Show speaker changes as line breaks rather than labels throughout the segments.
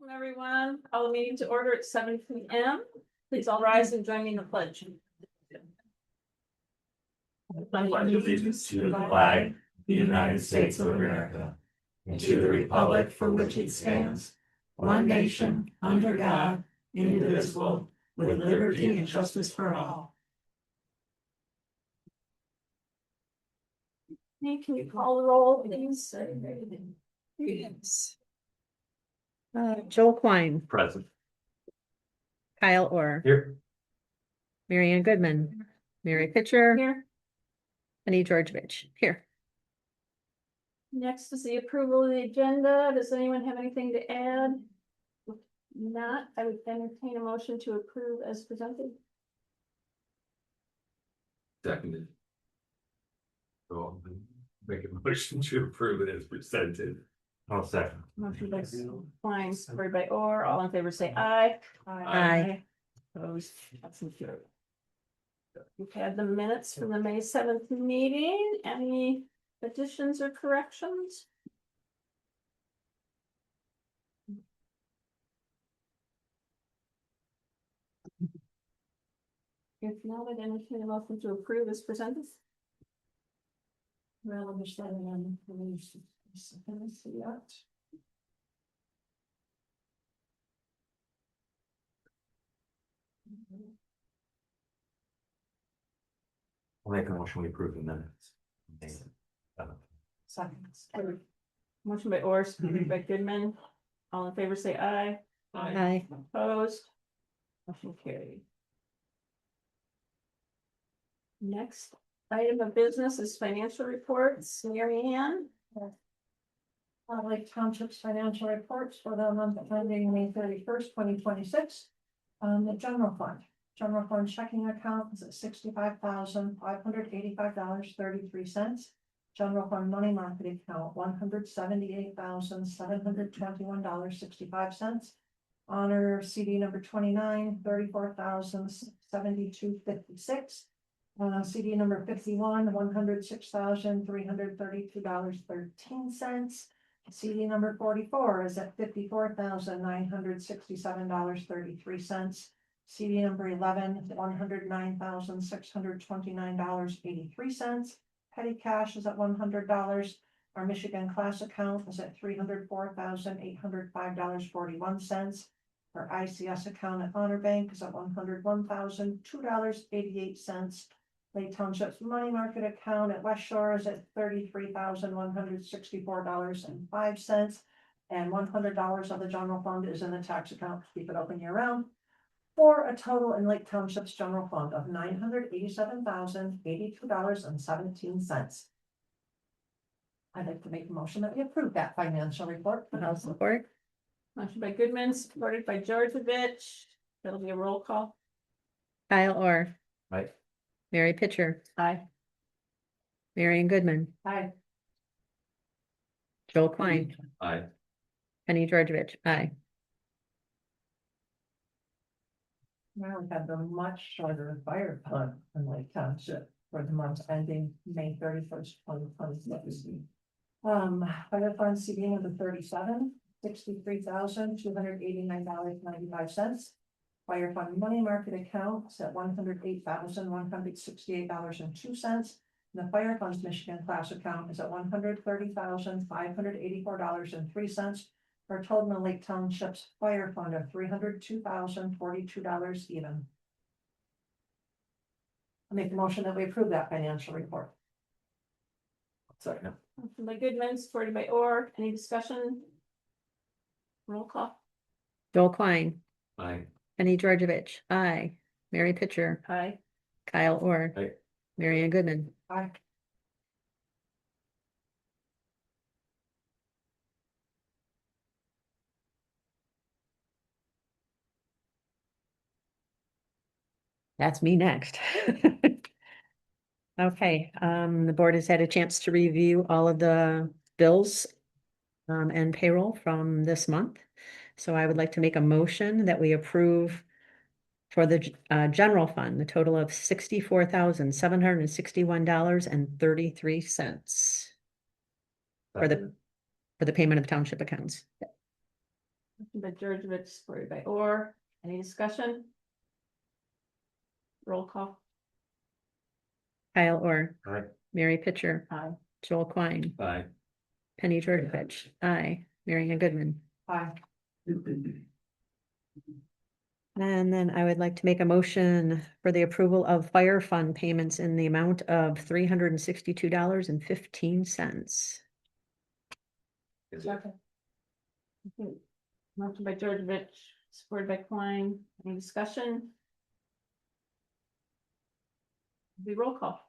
Welcome, everyone. Call the meeting to order at 7 p.m. Please all rise and join me in the pledge.
I pledge allegiance to the flag, of the United States of America, and to the republic for which it stands, one nation, under God, indivisible, with liberty and justice for all.
Hey, can you call the roll, please? Yes.
Joel Klein,
Present.
Kyle Orr,
Here.
Marianne Goodman, Mary Pitcher,
Here.
Penny Georgevich, here.
Next is the approval of the agenda. Does anyone have anything to add? If not, I would entertain a motion to approve as presented.
Seconded. So make a motion to approve it as presented. I'll second.
Motion by Klein, supported by Orr. All in favor say aye.
Aye.
Opposed, absent carried. We've had the minutes from the May 7th meeting. Any additions or corrections? If not, I'd entertain a motion to approve as presented. Well, I'm just letting them release. Can I see that?
I'll make a motion we approve the minutes.
Second. Motion by Orr, supported by Goodman. All in favor say aye.
Aye.
Opposed. Motion carried. Next item of business is financial reports. Mary Ann.
Lake Township's financial reports for the month ending May 31st, 2026. The general fund checking account is at $65,585.33. General fund money market account $178,721.65. Honor CD number 29, $34,072.56. CD number 51, $106,332.13. CD number 44 is at $54,967.33. CD number 11, $109,629.83. Petty cash is at $100. Our Michigan class account is at $304,805.41. Our ICS account at Honor Bank is at $101,002.88. Lake Township's money market account at West Shore is at $33,164.05. And $100 of the general fund is in the tax account to keep it open year round, for a total in Lake Township's general fund of $987,082.17. I'd like to make a motion that we approve that financial report.
I'll support.
Motion by Goodman, supported by Georgevich. That'll be a roll call.
Kyle Orr,
Right.
Mary Pitcher,
Aye.
Marianne Goodman,
Aye.
Joel Klein,
Aye.
Penny Georgevich, aye.
Now we have the much shorter fire fund in Lake Township for the month ending May 31st, 2026. Fire fund CD number 37, $63,289.95. Fire fund money market account is at $108,168.02. The fire fund's Michigan class account is at $130,584.03. For a total in Lake Township's fire fund of $302,042 even. I make the motion that we approve that financial report.
Second.
Motion by Goodman, supported by Orr. Any discussion? Roll call.
Joel Klein,
Aye.
Penny Georgevich, aye. Mary Pitcher,
Aye.
Kyle Orr,
Aye.
Marianne Goodman,
Aye.
that's me next. Okay, the board has had a chance to review all of the bills and payroll from this month. So I would like to make a motion that we approve for the general fund, the total of $64,761.33 for the payment of township accounts.
Motion by Georgevich, supported by Orr. Any discussion? Roll call.
Kyle Orr,
Aye.
Mary Pitcher,
Aye.
Joel Klein,
Aye.
Penny Georgevich, aye, Mary Ann Goodman.
Aye.
And then I would like to make a motion for the approval of fire fund payments in the amount of $362.15.
Second.
Motion by Georgevich, supported by Klein. Any discussion? The roll call.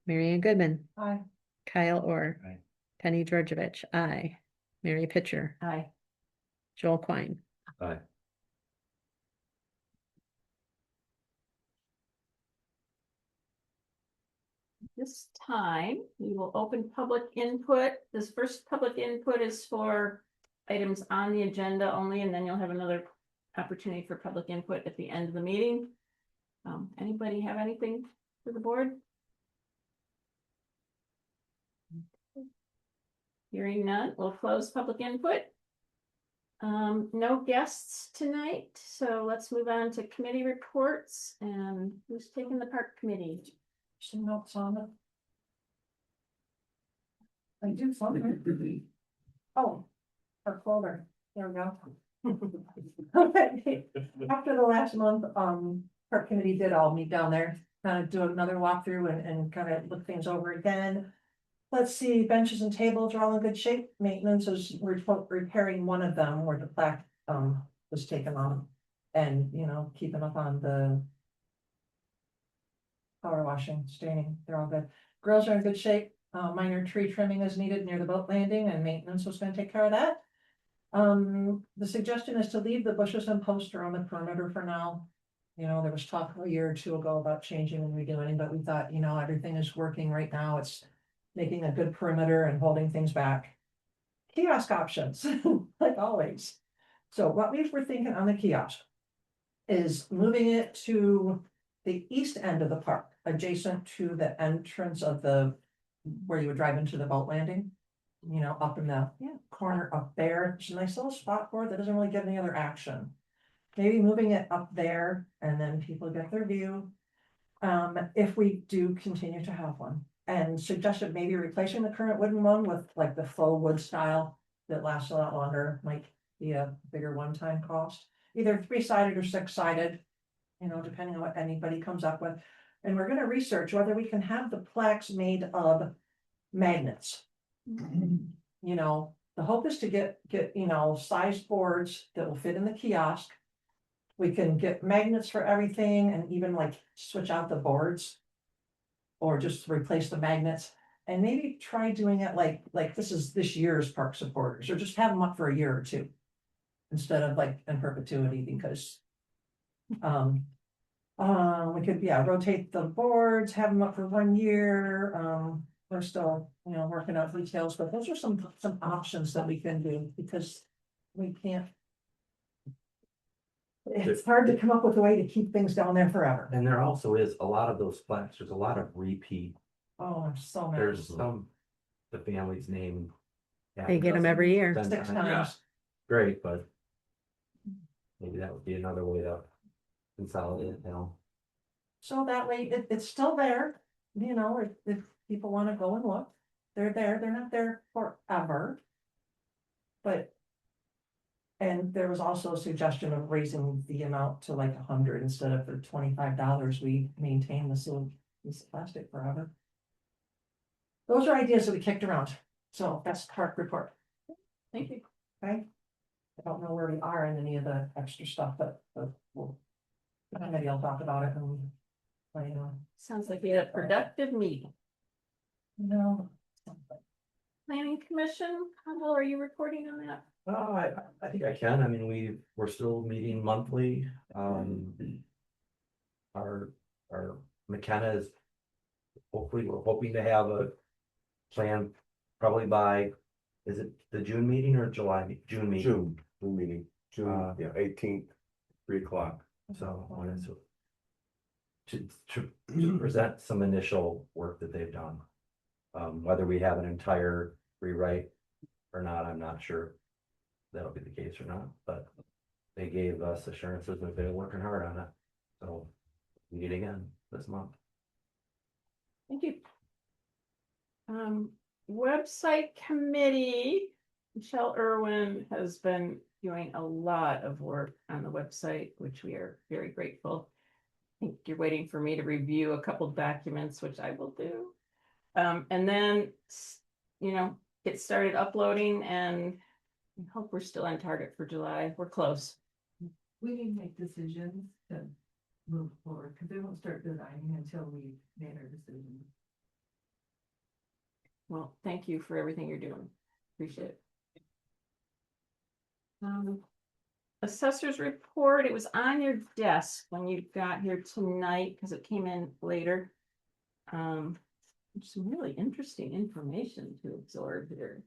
Mary Ann Goodman,
Aye.
Kyle Orr,
Aye.
Penny Georgevich, aye, Mary Pitcher,
Aye.
Joel Klein.
Aye.
This time, we will open public input. This first public input is for items on the agenda only, and then you'll have another opportunity for public input at the end of the meeting. Anybody have anything for the board? Hearing none, we'll close public input. No guests tonight, so let's move on to committee reports, and who's taking the park committee?
Some notes on it. I do something. Oh, our folder, there we go. Okay, after the last month, park committee did all meet down there, kind of do another walkthrough and kind of look things over again. Let's see, benches and tables are all in good shape. Maintenance is, we're repairing one of them where the plaque, was taken on. And, you know, keeping up on the power washing, staining, they're all good. Grills are in good shape. Minor tree trimming is needed near the boat landing and maintenance was gonna take care of that. The suggestion is to leave the bushes and posts around the perimeter for now. You know, there was talk a year or two ago about changing and redoing, but we thought, you know, everything is working right now. It's making a good perimeter and holding things back. Kiosk options, like always. So what we were thinking on the kiosk is moving it to the east end of the park, adjacent to the entrance of the, where you would drive into the boat landing. You know, up in the corner up there, there's a nice little spot for it that doesn't really get any other action. Maybe moving it up there and then people get their view. If we do continue to have one, and suggested maybe replacing the current wooden one with like the faux wood style that lasts a lot longer, might be a bigger one-time cost. Either 3-sided or 6-sided, you know, depending on what anybody comes up with. And we're gonna research whether we can have the plaques made of magnets. You know, the hope is to get, you know, size boards that will fit in the kiosk. We can get magnets for everything and even like switch out the boards. Or just replace the magnets and maybe try doing it like this is this year's park supporters, or just have them up for a year or two. Instead of like in perpetuity, because. We could, rotate the boards, have them up for 1 year. We're still, you know, working out details, but those are some options that we can do because we can't. It's hard to come up with a way to keep things down there forever.
And there also is a lot of those plaques, there's a lot of repeat,
Oh, there's so many.
there's some, the family's name.
They get them every year.
6 times.
Great, but. Maybe that would be another way to consolidate, you know.
So that way it's still there, you know, if people wanna go and look, they're there, they're not there forever. But. And there was also a suggestion of raising the amount to like 100 instead of the $25 we maintain this little piece of plastic forever. Those are ideas that we kicked around, so that's the park report.
Thank you.
Okay. I don't know where we are in any of the extra stuff, but we'll. Maybe I'll talk about it and. Let you know.
Sounds like we had a productive meeting.
No.
Planning Commission, how are you reporting on that?
I think I can, I mean, we're still meeting monthly, our McKenna is. Hopefully, we're hoping to have a plan probably by, is it the June meeting or June meeting?
June meeting, June, 18th, 3 o'clock.
So I wanted to present some initial work that they've done. Whether we have an entire rewrite or not, I'm not sure. that'll be the case or not, but they gave us assurances that they're working hard on it. So we meet again this month.
Thank you. Website committee, Michelle Irwin has been doing a lot of work on the website, which we are very grateful. I think you're waiting for me to review a couple documents, which I will do. And then, get started uploading, and I hope we're still on target for July. We're close.
We need to make decisions to move forward, because they won't start designing until we made our decision.
Well, thank you for everything you're doing. Appreciate it. Assessor's report, it was on your desk when you got here tonight, because it came in later. Some really interesting information to absorb here.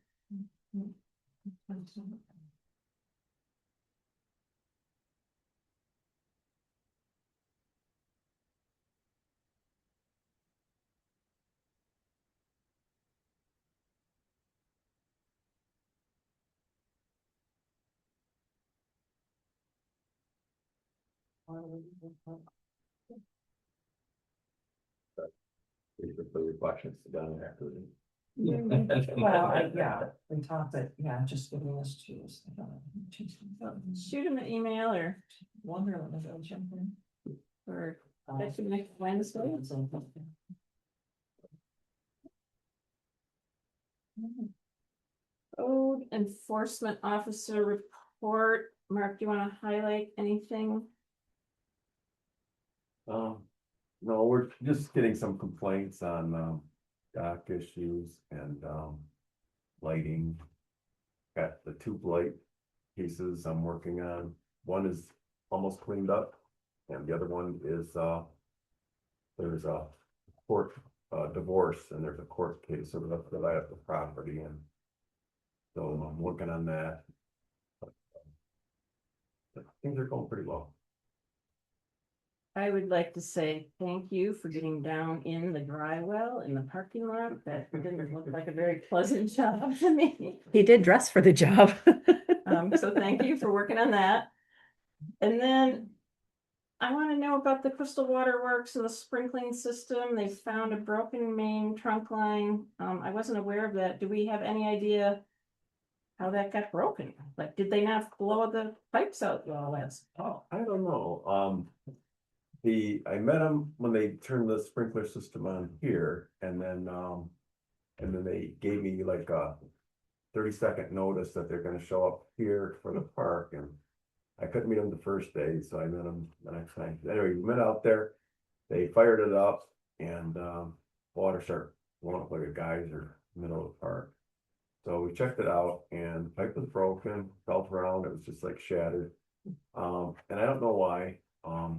These are the reflections done after.
Well, yeah, we talked that, yeah, just giving us choose.
Shoot him an email or
Wonder what was jumping.
that should be next Wednesday. Code enforcement officer report. Mark, do you want to highlight anything?
No, we're just getting some complaints on, dock issues and, lighting. Got the tube light pieces I'm working on. One is almost cleaned up and the other one is, there's a court, divorce and there's a court case sort of up that I have the property and so I'm working on that. But things are going pretty well.
I would like to say thank you for getting down in the dry well in the parking lot. That didn't look like a very pleasant job to me.
He did dress for the job.
So thank you for working on that. And then I want to know about the Crystal Water Works and the sprinkling system. They found a broken main trunk line. I wasn't aware of that. Do we have any idea how that got broken? Like, did they not blow the pipes out well last fall?
I don't know, I met them when they turned the sprinkler system on here and then they gave me like a 30-second notice that they're gonna show up here for the park and I couldn't meet them the first day, so I met them the next time. Anyway, we met out there, they fired it up and water started blowing up like a geyser in the middle of the park. So we checked it out and the pipe was broken, felt around, it was just like shattered. And I don't know why.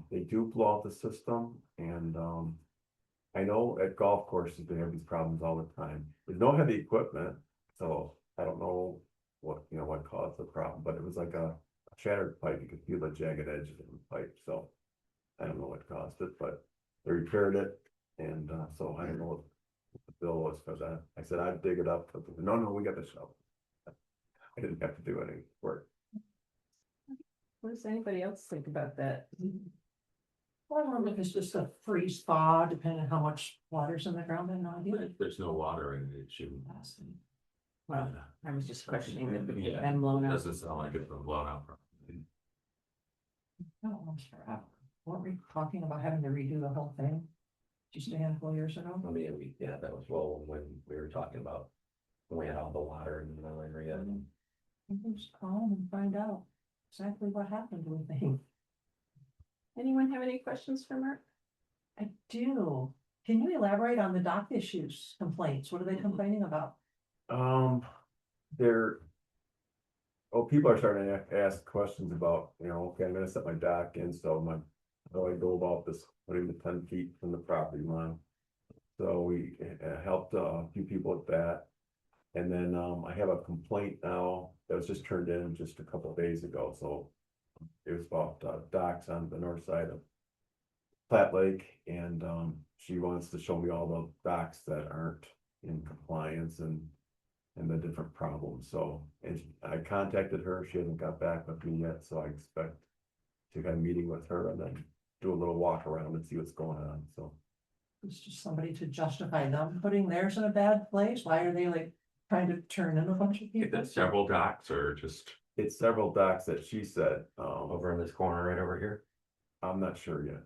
They do blow out the system and I know at golf courses they have these problems all the time. There's no heavy equipment, so I don't know what caused the problem, but it was like a shattered pipe. You could feel the jagged edges in the pipe, so I don't know what caused it, but they repaired it and so I don't know what the bill was for that. I said I'd dig it up, but no, we got the shovel. I didn't have to do any work.
What does anybody else think about that?
I wonder if it's just a freeze thaw, depending on how much water's in the ground, I have no idea.
There's no water in it, shouldn't.
Well, I was just questioning that it
Yeah,
been blown out.
doesn't sound like it's been blown out.
No, I'm sure. Weren't we talking about having to redo the whole thing? Just a handful of years ago?
I mean, that was well when we were talking about when we had all the water in the area. And
We'll just call them and find out exactly what happened with things.
Anyone have any questions for Mark?
I do. Can you elaborate on the dock issues complaints? What are they complaining about?
People are starting to ask questions about, okay, I'm gonna set my dock in, so how do I go about this, putting the 10 feet from the property line? So we helped a few people with that. And then I have a complaint now that was just turned in just a couple of days ago, so it was about docks on the north side of Platte Lake, and she wants to show me all the docks that aren't in compliance, and and the different problems, so, and I contacted her, she hasn't got back with me yet, so I expect to have a meeting with her and then do a little walk around and see what's going on, so.
It's just somebody to justify them putting theirs in a bad place. Why are they like trying to turn in a bunch of
Is
people?
that several docks or just
It's several docks that she said,
over in this corner right over here?
I'm not sure yet.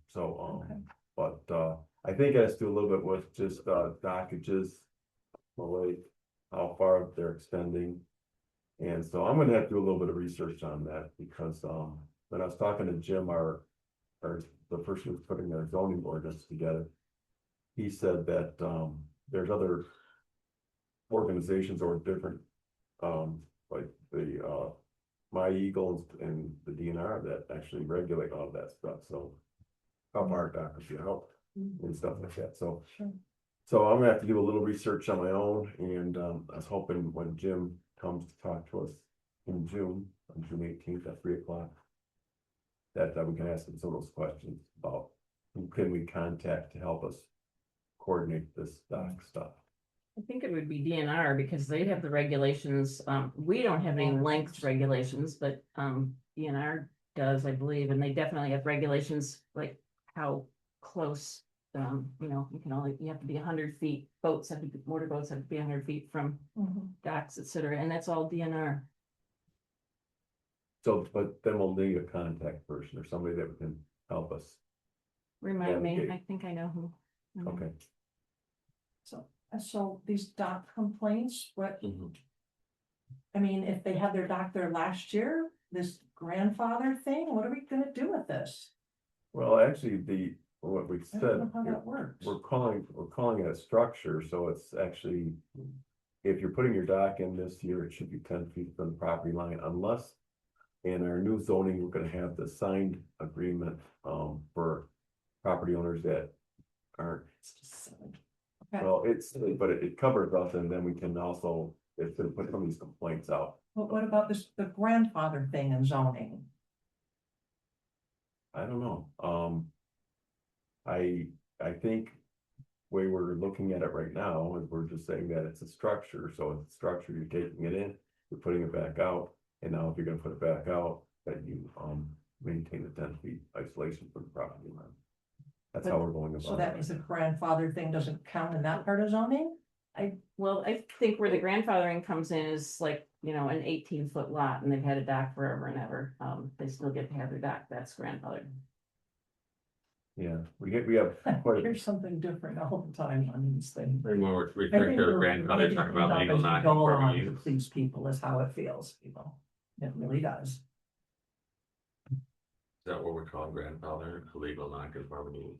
So,
Okay.
but, I think it has to do a little bit with just, dockages. Like, how far they're extending. And so I'm gonna have to do a little bit of research on that, because, when I was talking to Jim, the person who's putting their zoning ordinance together. He said that, there's other organizations or different, like the, My Eagles and the DNR that actually regulate all that stuff, so. How far doctors get help and stuff like that, so.
Sure.
So I'm gonna have to do a little research on my own, and, I was hoping when Jim comes to talk to us in June, on June 18th at 3 o'clock. That, we can ask him some of those questions about who can we contact to help us coordinate this dock stuff.
I think it would be DNR because they have the regulations. We don't have any length regulations, but DNR does, I believe, and they definitely have regulations like how close. You have to be 100 feet. Motorboats have to be 100 feet from
Mhm.
docks, etc. And that's all DNR.
So, but then we'll need a contact person or somebody that can help us.
Remind me,
Navigate.
I think I know who.
Okay.
So these dock complaints, what,
Mhm.
I mean, if they had their dock there last year, this grandfather thing, what are we gonna do with this?
Well, actually, what we
I
said,
don't know how that works.
we're calling it a structure, so it's actually. If you're putting your dock in this year, it should be 10 feet from the property line, unless. In our new zoning, we're gonna have the signed agreement, for property owners that aren't.
It's just silly. Okay,
Well, but it covers us, and then we can also, it's gonna put some of these complaints out.
but what about the grandfather thing in zoning?
I don't know, I think. Way we're looking at it right now is we're just saying that it's a structure, so it's a structure, you're taking it in, you're putting it back out. And now if you're gonna put it back out, that you, maintain the 10 feet isolation from the property line. That's how we're going
So
about
that
it.
means the grandfather thing doesn't count in that part of zoning?
Well, I think where the grandfathering comes in is like, an 18-foot lot and they've had a dock forever and ever. They still get to have their dock. That's grandfathered.
Yeah, we have quite a,
Here's something different all the time on these things.
And when we're
I think
referring to
we're
the grandfather,
making
talking
things
about
up
legal
as we
non
go
conforming
along to
use.
please people is how it feels, It really does.
Is that what we call grandfather, legal non conforming use?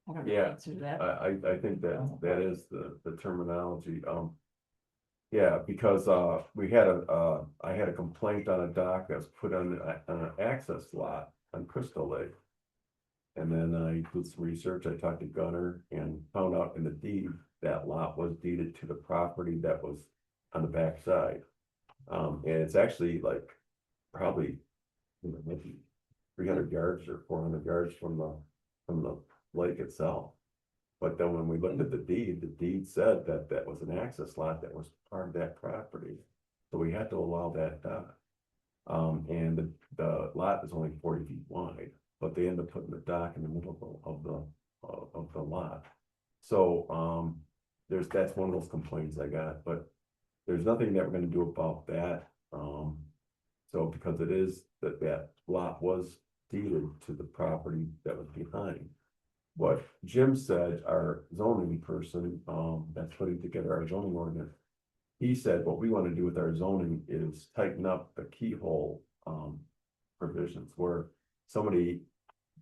I don't know the
Yeah,
answer to that.
I think that is the terminology, Yeah, because, I had a complaint on a dock that was put on an access lot on Crystal Lake. And then I did some research, I talked to Gunner and found out in the deed, that lot was deeded to the property that was on the backside. And it's actually like, probably, maybe 300 yards or 400 yards from the lake itself. But then when we looked at the deed said that that was an access lot that was part of that property. So we had to allow that dock. And the lot is only 40 feet wide, but they ended up putting the dock in the middle of the lot. So, that's one of those complaints I got, but there's nothing that we're gonna do about that. So because it is that lot was deeded to the property that was behind. What Jim said, our zoning person, that's putting together our zoning ordinance. He said, what we want to do with our zoning is tighten up the keyhole, provisions where somebody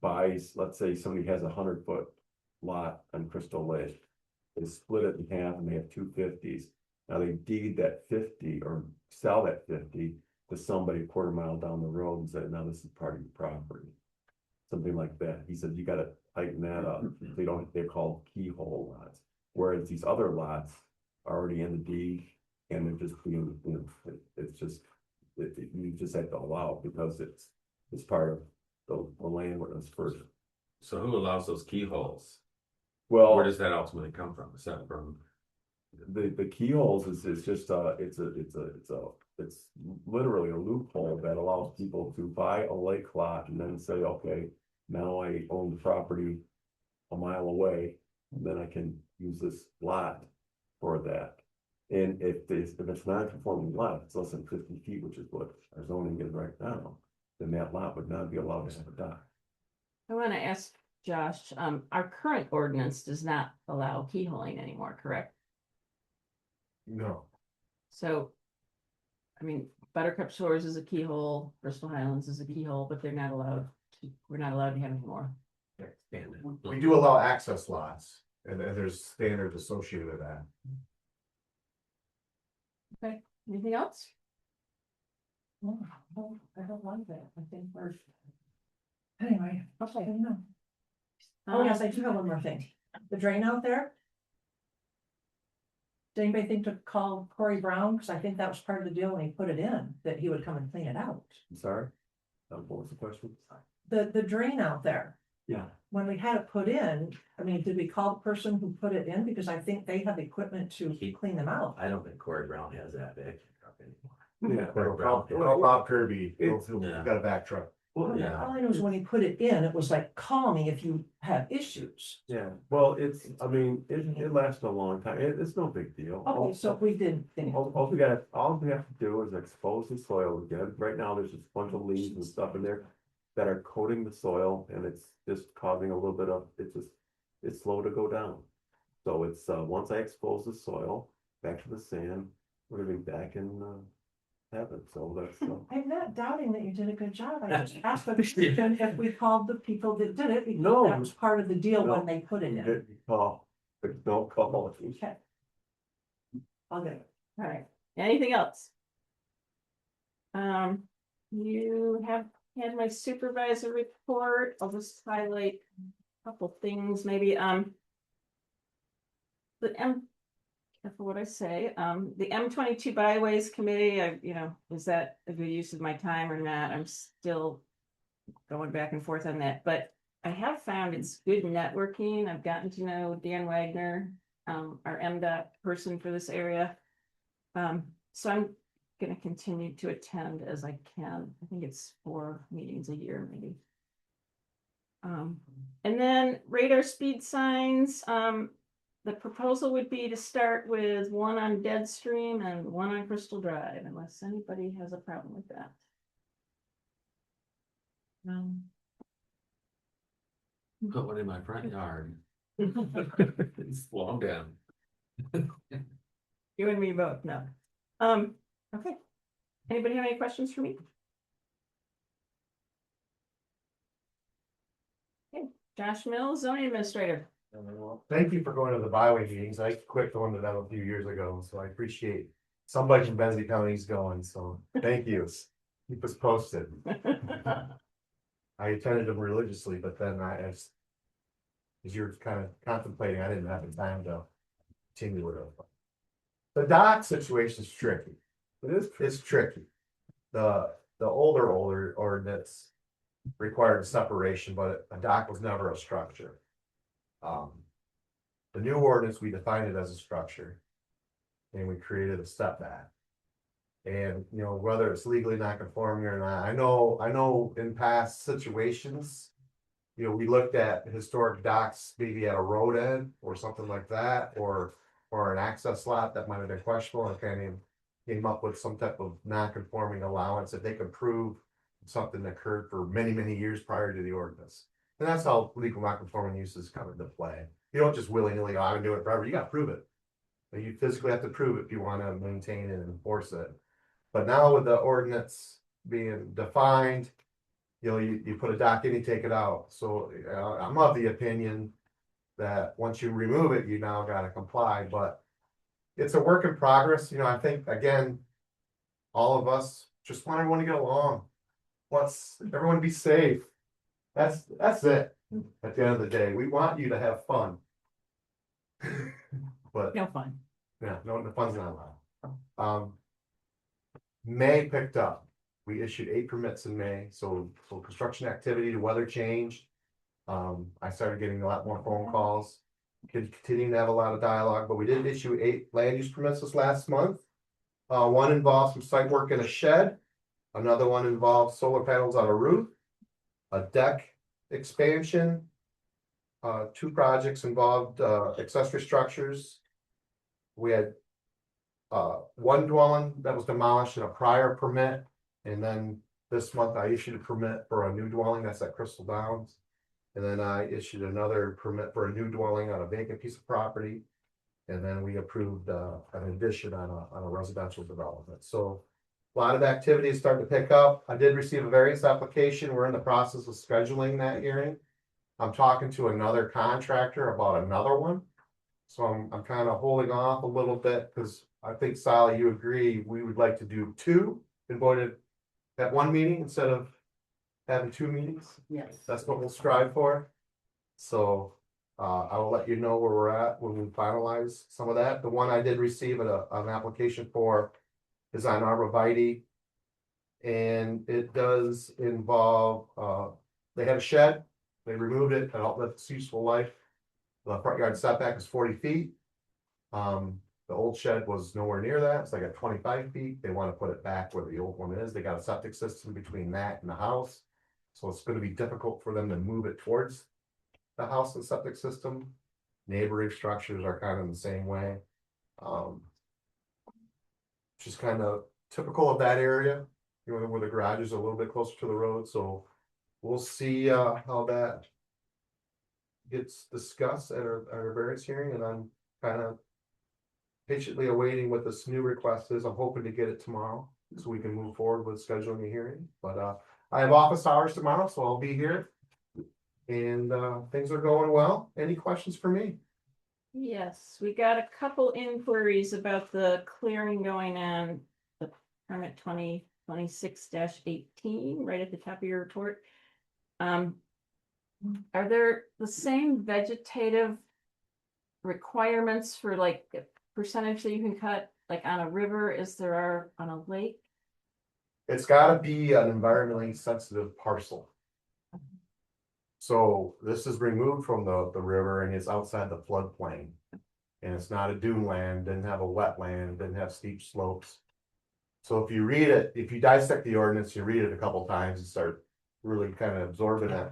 buys, let's say somebody has 100-foot lot on Crystal Lake. They split it in half and they have 250s. Now they deed that 50 or sell that 50 to somebody a quarter mile down the road and say, now this is part of your property. Something like that. He said, you gotta tighten that up. They're called keyhole lots. Whereas these other lots are already in the deed and they're just being, it's just, you just have to allow it because it's part of the land where it's first.
So who allows those keyholes?
Well.
Where does that ultimately come from? Is that from?
The keyholes is just it's literally a loophole that allows people to buy a lake lot and then say, okay, now I own the property a mile away, and then I can use this lot for that. And if it's non-conforming lot, it's less than 50 feet, which is what our zoning is right now, then that lot would not be allowed to have a dock.
I want to ask Josh, our current ordinance does not allow keyholing anymore, correct?
No,
So, I mean, Buttercup Shores is a keyhole, Bristol Highlands is a keyhole, but we're not allowed to have any more.
we do allow access lots, and there's standards associated with that.
Okay, anything else?
No, I don't like that. I think we're. Anyway,
Okay.
I don't know. Oh, yes, I do have one more thing. The drain out there. Did anybody think to call Corey Brown? Because I think that was part of the deal when he put it in, that he would come and clean it out.
I'm sorry? What was the question?
The drain out there,
Yeah.
when we had it put in, I mean, did we call the person who put it in? Because I think they have equipment to clean them out.
I don't think Corey Brown has that big truck anymore.
Yeah.
Call Bob Kirby,
It's-
he's
Yeah.
got a back truck.
Well,
Yeah.
All I know is when he put it in, it was like, call me if you have issues.
yeah, well, I mean, it lasted a long time. It's no big deal.
Okay, so we didn't think.
All we have to do is expose the soil again. Right now, there's just a bunch of leaves and stuff in there that are coating the soil, and it's just causing a little bit of, it's slow to go down. So it's, once I expose the soil back to the sand, we're gonna be back in, heaven, so that's.
I'm not doubting that you did a good job. I just asked the question if we called the people that did it, because
No.
that was part of the deal
No.
when they put it in.
Good call. Don't call.
Okay. I'll get it.
All right, anything else? You have had my supervisor report, I'll just highlight a couple things, maybe, careful what I say, the M22 Byways Committee, is that a good use of my time or not? I'm still going back and forth on that, but I have found it's good networking. I've gotten to know Dan Wagner, our MDOT person for this area. So I'm gonna continue to attend as I can. I think it's 4 meetings a year, maybe. And then radar speed signs, the proposal would be to start with one on Deadstream and one on Crystal Drive, unless anybody has a problem with that.
Put one in my front yard. Slow them down.
You and me both, no. Okay. Anybody have any questions for me? Okay, Josh Mills, zoning administrator.
Thank you for going to the byway meetings. I quit going to them a few years ago, so I appreciate somebody from Benzie County's going, so thank you. Keep us posted. I attended them religiously, but then as you're kind of contemplating, I didn't have the time to continue with it. The dock situation is tricky. It's tricky. The older ordinance required a separation, but a dock was never a structure. The new ordinance, we defined it as a structure. And we created a setback. And, whether it's legally not conforming or not, I know in past situations, we looked at historic docks, maybe at a road end or something like that, or an access lot that might have been questionable, and kind of came up with some type of non-conforming allowance that they could prove something that occurred for many, many years prior to the ordinance. And that's how legal non-conforming uses come into play. You don't just willy-nilly go, I've been doing it forever. You gotta prove it. You physically have to prove it if you want to maintain and enforce it. But now with the ordinance being defined, you put a dock in, you take it out. So I'm of the opinion that once you remove it, you now gotta comply, but it's a work in progress. I think, again, all of us just want everyone to get along. Wants everyone to be safe. That's it. At the end of the day, we want you to have fun. But
No fun.
yeah, no, the fun's not allowed. May picked up. We issued 8 permits in May, so construction activity, the weather changed. I started getting a lot more phone calls. Continuing to have a lot of dialogue, but we did issue 8 land use permits this last month. One involves some site work in a shed. Another one involves solar panels on a roof. A deck expansion. 2 projects involved accessory structures. We had one dwelling that was demolished in a prior permit, and then this month I issued a permit for a new dwelling that's at Crystal Downs. And then I issued another permit for a new dwelling on a vacant piece of property. And then we approved an addition on a residential development. So a lot of activity is starting to pick up. I did receive a variance application. We're in the process of scheduling that hearing. I'm talking to another contractor about another one. So I'm kind of holding off a little bit because I think, Sally, you agree, we would like to do 2 and vote it at one meeting instead of having 2 meetings.
Yes.
That's what we'll strive for. So I will let you know where we're at when we finalize some of that. The one I did receive an application for is on arborvitae. And it does involve, they had a shed, they removed it, and outlet its useful life. The front yard setback is 40 feet. The old shed was nowhere near that. It's like at 25 feet. They want to put it back where the old one is. They got a septic system between that and the house. So it's going to be difficult for them to move it towards the house and septic system. Neighboring structures are kind of in the same way. Just kind of typical of that area, you know, where the garage is a little bit closer to the road. So we'll see how that gets discussed at our variance hearing, and I'm kind of patiently awaiting what this new request is. I'm hoping to get it tomorrow so we can move forward with scheduling a hearing. But I have office hours tomorrow, so I'll be here. And things are going well. Any questions for me?
Yes, we got a couple inquiries about the clearing going on the permit 2026-18, right at the top of your report. Are there the same vegetative requirements for like the percentage that you can cut, like on a river, as there are on a lake?
It's got to be an environmentally sensitive parcel. So this is removed from the river and it's outside the floodplain. And it's not a dune land, didn't have a wetland, didn't have steep slopes. So if you read it, if you dissect the ordinance, you read it a couple times and start really kind of absorbing it.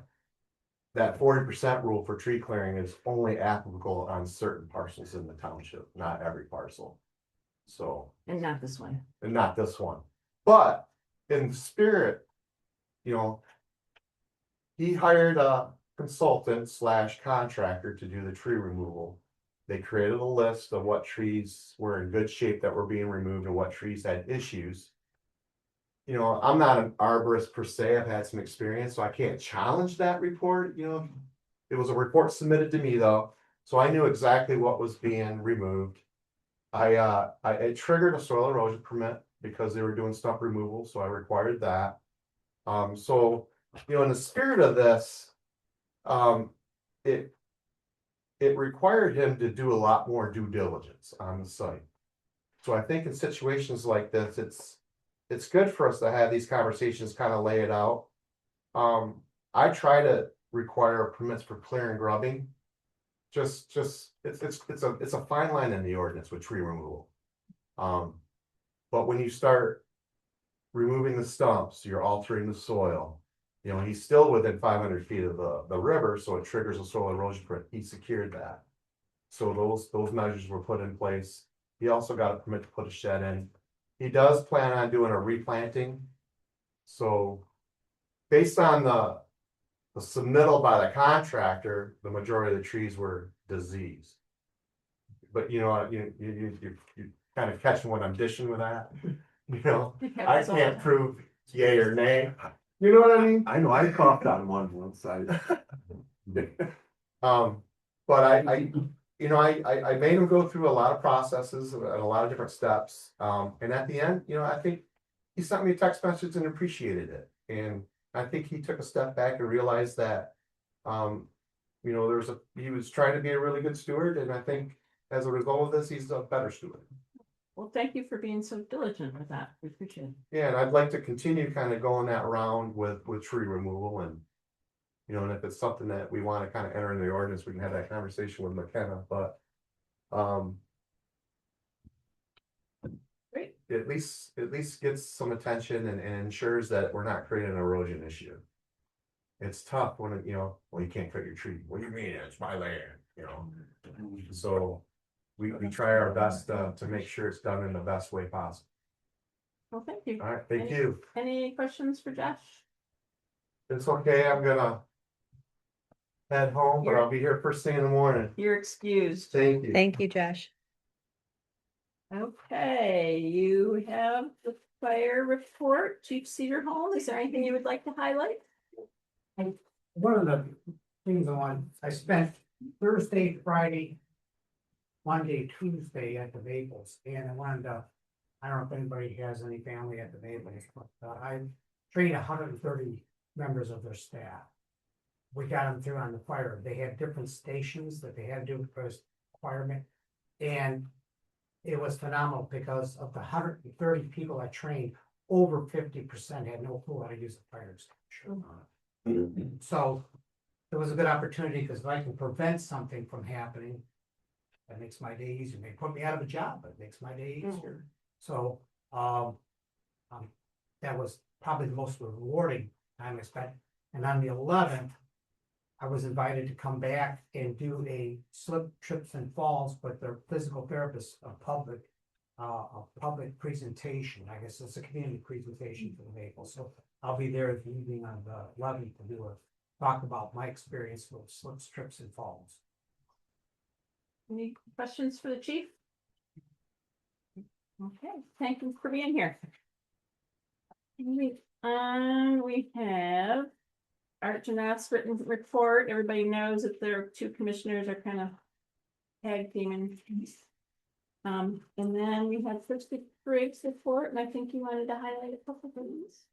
That 40% rule for tree clearing is only applicable on certain parcels in the township, not every parcel. So.
And not this one.
And not this one. But in spirit, you know, he hired a consultant / contractor to do the tree removal. They created a list of what trees were in good shape that were being removed and what trees had issues. You know, I'm not an arborist per se. I've had some experience, so I can't challenge that report. You know, it was a report submitted to me though, so I knew exactly what was being removed. I triggered a soil erosion permit because they were doing stump removal, so I required that. So, you know, in the spirit of this, it required him to do a lot more due diligence on the site. So I think in situations like this, it's good for us to have these conversations, kind of lay it out. I try to require permits for clearing grubbing. It's a fine line in the ordinance with tree removal. But when you start removing the stumps, you're altering the soil. You know, he's still within 500 feet of the river, so it triggers a soil erosion permit. He secured that. So those measures were put in place. He also got a permit to put a shed in. He does plan on doing a replanting. So based on the submittal by the contractor, the majority of the trees were diseased. But you know, you kind of catching what I'm dishing with that. You know, I can't prove yay or nay. You know what I mean?
I know, I coughed on one side.
But I you know, I made him go through a lot of processes and a lot of different steps. And at the end, you know, I think he sent me a text message and appreciated it. And I think he took a step back and realized that, you know, he was trying to be a really good steward. And I think as a result of this, he's a better steward.
Well, thank you for being so diligent with that. We appreciate it.
Yeah, and I'd like to continue kind of going that round with tree removal and You know, and if it's something that we want to kind of enter in the ordinance, we can have that conversation with McKenna, but,
Great.
at least gets some attention and ensures that we're not creating an erosion issue. It's tough when, you know, well, you can't cut your tree. What do you mean? It's my land, you know? So we try our best to make sure it's done in the best way possible.
Well, thank you.
All right, thank you.
Any questions for Josh?
It's okay, I'm gonna head home, but I'll be here first thing in the morning.
You're excused.
Thank you.
Thank you, Josh.
Okay, you have the fire report, Chief Cedarholm. Is there anything you would like to highlight?
One of the things I spent Thursday, Friday, Monday, Tuesday at the Maples, and I wanted to, I don't know if anybody has any family at the Maples, but I trained 130 members of their staff. We got them through on the fire. They had different stations that they had to do for requirement. And it was phenomenal because of the 130 people I trained, over 50% had no clue how to use a fire extinguisher. So it was a good opportunity because if I can prevent something from happening, that makes my day easier. They put me out of a job, but it makes my day easier. So that was probably the most rewarding time I spent. And on the 11th, I was invited to come back and do a slip, trips and falls, but their physical therapist, a public presentation. I guess it's a community presentation for the Maples. So I'll be there at the evening on the 11th to talk about my experience with slips, trips and falls.
Any questions for the chief? Okay, thank you for being here. We have Art Janat's written report. Everybody knows that their two commissioners are kind of tag teaming. And then we have Christy Briggs' report, and I think you wanted to highlight a couple of things.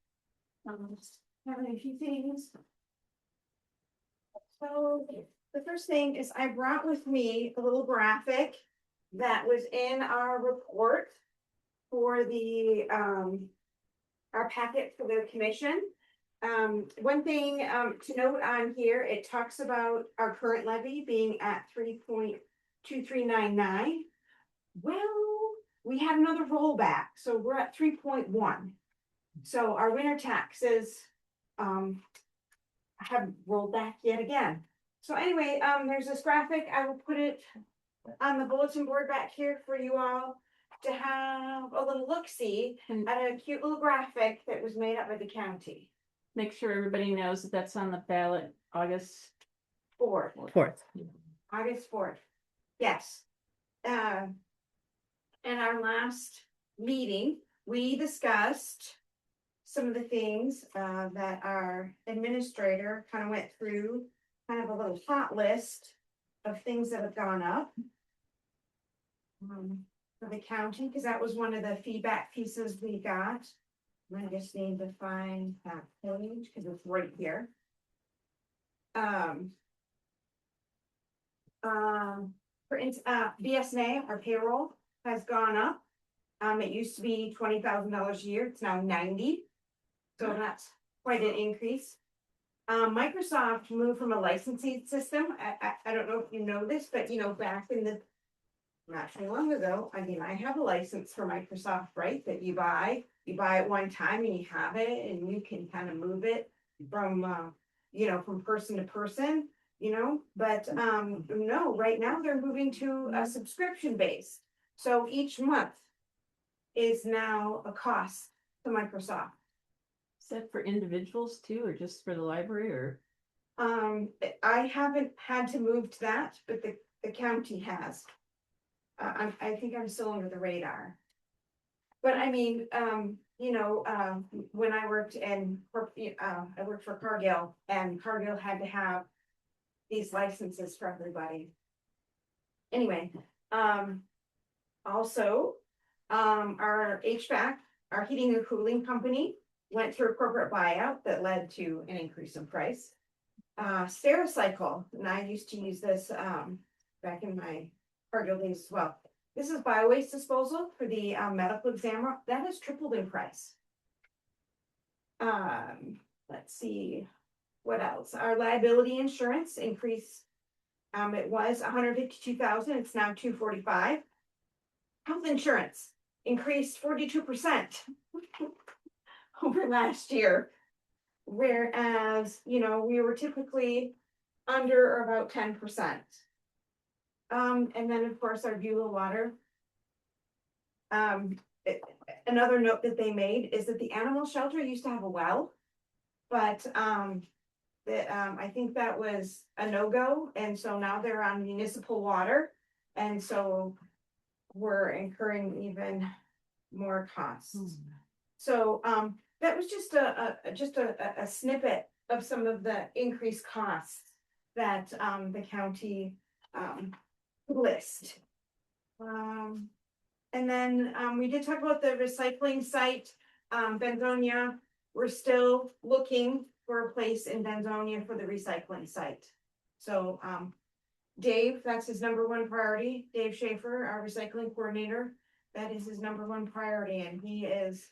Having a few things. So the first thing is I brought with me a little graphic that was in our report for the our packet for the commission. One thing to note on here, it talks about our current levy being at 3.2399. Well, we had another rollback, so we're at 3.1. So our winter taxes have rolled back yet again. So anyway, there's this graphic. I will put it on the bulletin board back here for you all to have a little look-see at a cute little graphic that was made up by the county.
Make sure everybody knows that that's on the ballot August
4th. August 4th. Yes. In our last meeting, we discussed some of the things that our administrator kind of went through, kind of a little hot list of things that have gone up for the county, because that was one of the feedback pieces we got. I just need to find that page because it's right here. For instance, BSNA, our payroll has gone up. It used to be $20,000 a year. It's now 90. So that's quite an increase. Microsoft moved from a licensing system. I don't know if you know this, but you know, back in the not too long ago, I mean, I have a license for Microsoft, right? That you buy it one time and you have it and you can kind of move it from, you know, from person to person, you know, but, no, right now they're moving to a subscription base. So each month is now a cost to Microsoft.
Is that for individuals too, or just for the library, or?
I haven't had to move to that, but the county has. I think I'm still under the radar. But I mean, you know, when I worked I worked for Cargill, and Cargill had to have these licenses for everybody. Anyway, also, our HVAC, our heating and cooling company, went through a corporate buyout that led to an increase in price. Stericycle, and I used to use this back in my Cargill days as well. This is bio-waste disposal for the medical examiner. That has tripled in price. Let's see. What else? Our liability insurance increased. It was 152,000, it's now 245. Health insurance increased 42% over last year. Whereas, we were typically under or about 10%. And then of course our Beulah water. Another note that they made is that the animal shelter used to have a well. But I think that was a no-go, and so now they're on municipal water, and so we're incurring even more costs. So that was just a snippet of some of the increased costs that the county list. And then we did talk about the recycling site, Benzonia. We're still looking for a place in Benzonia for the recycling site. So Dave, that's his number one priority. Dave Schaefer, our recycling coordinator, that is his number one priority, and he is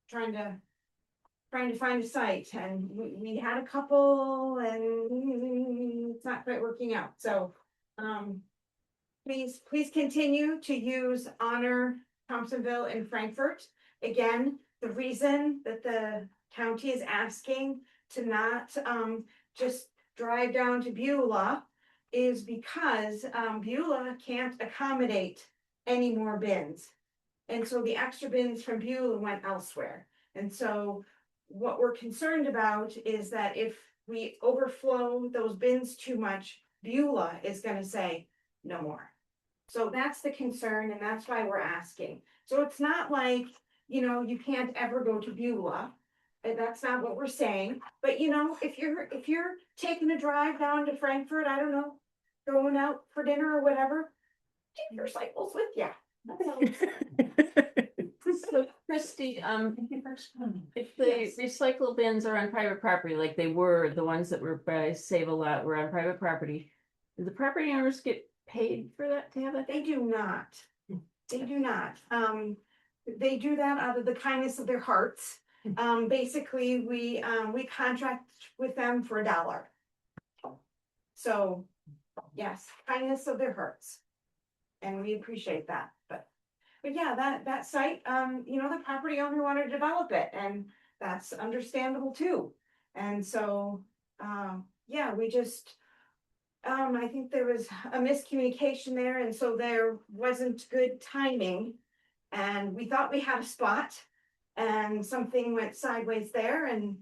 trying to find a site. And we had a couple, and it's not quite working out. So please continue to use Honor, Thompsonville, and Frankfurt. Again, the reason that the county is asking to not just drive down to Beulah is because Beulah can't accommodate any more bins. And so the extra bins from Beulah went elsewhere. And so what we're concerned about is that if we overflow those bins too much, Beulah is going to say no more. So that's the concern, and that's why we're asking. So it's not like, you can't ever go to Beulah. And that's not what we're saying. But if you're taking a drive down to Frankfurt, I don't know, going out for dinner or whatever, take your cycles with you.
So Christie, if the recycle bins are on private property, like they were, the ones that were by Save a Lot were on private property, do the property owners get paid for that to have that?
They do not. They do not. They do that out of the kindness of their hearts. Basically, we contract with them for $1. So, yes, kindness of their hearts, and we appreciate that. But yeah, that site, the property owner wanted to develop it, and that's understandable too. And so, yeah, we just. I think there was a miscommunication there, and so there wasn't good timing. And we thought we had a spot, and something went sideways there, and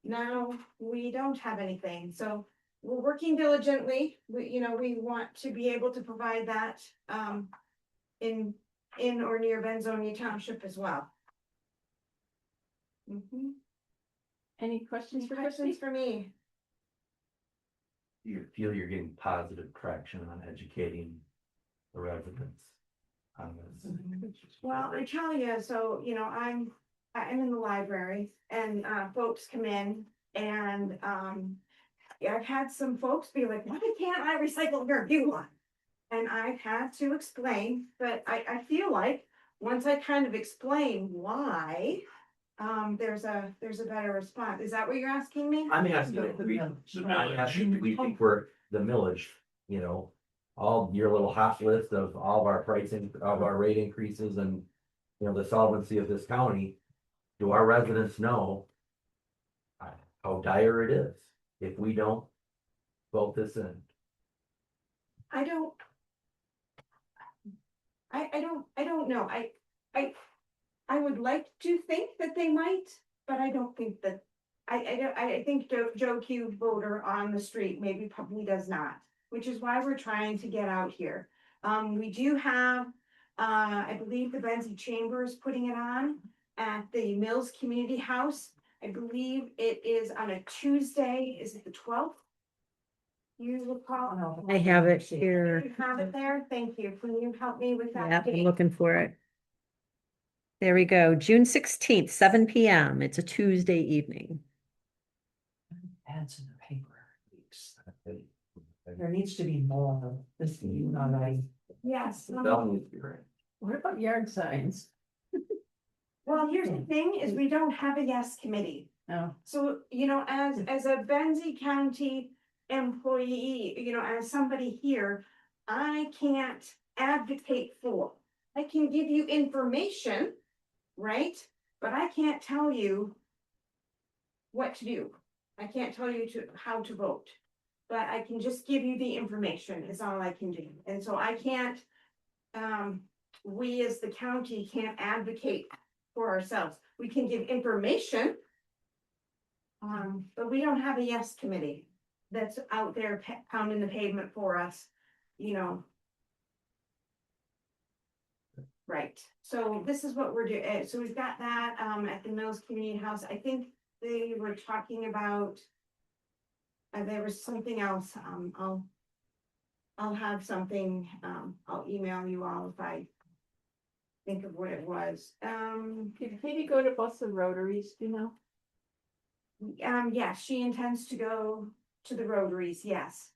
now we don't have anything. So we're working diligently. We want to be able to provide that in or near Benzonia Township as well.
Any questions for
Questions
Christie?
for me?
You feel you're getting positive traction on educating the residents on this?
Well, I tell you, so, I'm in the library, and folks come in, and I've had some folks be like, why can't I recycle your Beulah? And I've had to explain, but I feel like once I kind of explain why, there's a better response. Is that what you're asking me?
I'm asking, do we think we're the millage, all your little hot list of all of our pricing, of our rate increases and, the solvency of this county, do our residents know how dire it is if we don't vote this in?
I don't know. I would like to think that they might, but I don't think that, I think Joe Q voter on the street probably does not, which is why we're trying to get out here. We do have, I believe the Benzie Chamber is putting it on at the Mills Community House. I believe it is on a Tuesday. Is it the 12th? You recall?
I have it here.
You have it there? Thank you. Can you help me with that?
Yep, I'm
date?
looking for it. There we go, June 16th, 7 PM. It's a Tuesday evening.
Ads in the paper. There needs to be more. This,
Yes.
That needs to be right.
What about yard signs?
Well, here's the thing is we don't have a yes committee.
Oh,
So, you know, as a Benzie County employee, you know, as somebody here, I can't advocate for. I can give you information, right? But I can't tell you what to do. I can't tell you how to vote. But I can just give you the information is all I can do. And so I can't, we as the county can't advocate for ourselves. We can give information. But we don't have a yes committee that's out there pounding the pavement for us, you know. Right, so this is what we're doing, so we've got that, at the Mills Community House, I think they were talking about. There was something else, I'll have something, I'll email you all if I think of what it was,
did Katie go to both the Rotaries, do you know?
yeah, she intends to go to the Rotaries, yes.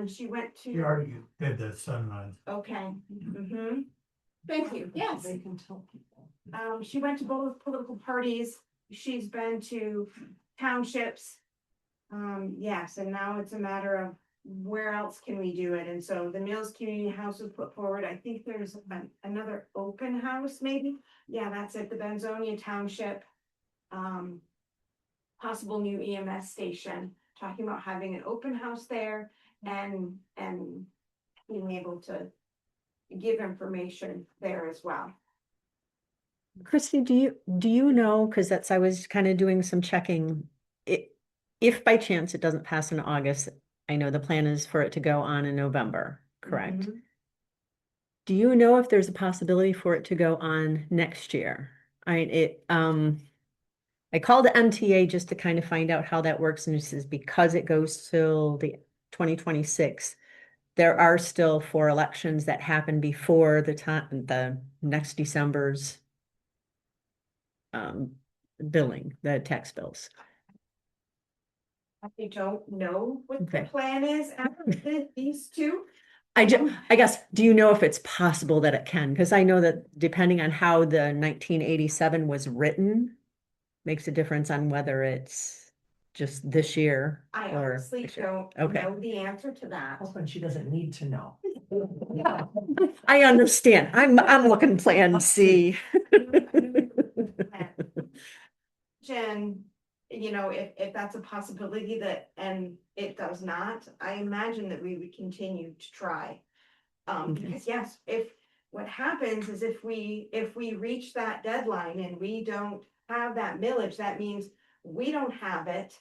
She went to.
You already did the sunrise.
Okay, mm-hmm. Thank you, yes.
They can tell people.
She went to both political parties, she's been to townships. Yes, and now it's a matter of where else can we do it, and so the Mills Community House was put forward, I think there's another open house, maybe? Yeah, that's it, the Benzonia Township. Possible new EMS station, talking about having an open house there and being able to give information there as well.
Christy, do you know, because I was kind of doing some checking, if by chance it doesn't pass in August, I know the plan is for it to go on in November, correct?
Mhm.
Do you know if there's a possibility for it to go on next year? I called the MTA just to kind of find out how that works, and it says because it goes till the 2026, there are still 4 elections that happen before the next December's billing, the tax bills.
I don't know what the
Okay.
plan is after these two.
I guess, do you know if it's possible that it can? Because I know that depending on how the 1987 was written, makes a difference on whether it's just this year
I
or
honestly
next year.
don't
Okay.
know the answer to that.
Hoping she doesn't need to know.
I understand. I'm looking plan C.
Jen, you know, if that's a possibility and it does not, I imagine that we would continue to try.
Okay.
Because yes, what happens is if we reach that deadline and we don't have that millage, that means we don't have it.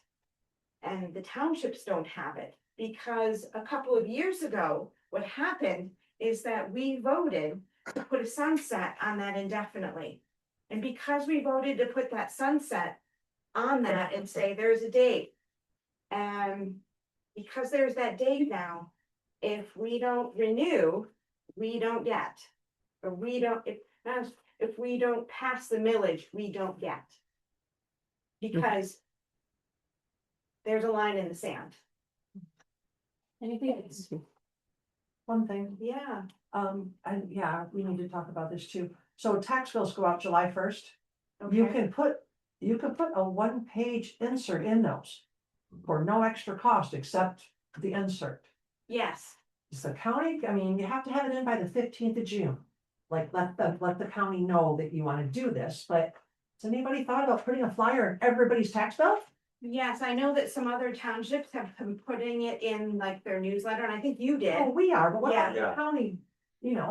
And the townships don't have it, because a couple of years ago, what happened is that we voted to put a sunset on that indefinitely. And because we voted to put that sunset on that and say there's a date. And because there's that date now, if we don't renew, we don't get. Or we don't, if we don't pass the millage, we don't get. Because there's a line in the sand.
Anything else?
One thing,
Yeah.
and yeah, we need to talk about this too. So tax bills go out July 1st. You
Okay.
can put a 1-page insert in those for no extra cost except the insert.
Yes.
It's the county, I mean, you have to have it in by the 15th of June. Like, let the county know that you want to do this, but has anybody thought about putting a flyer in everybody's tax bill?
Yes, I know that some other townships have been putting it in like their newsletter, and I think you did.
Oh, we are, but what about
Yeah.
the county,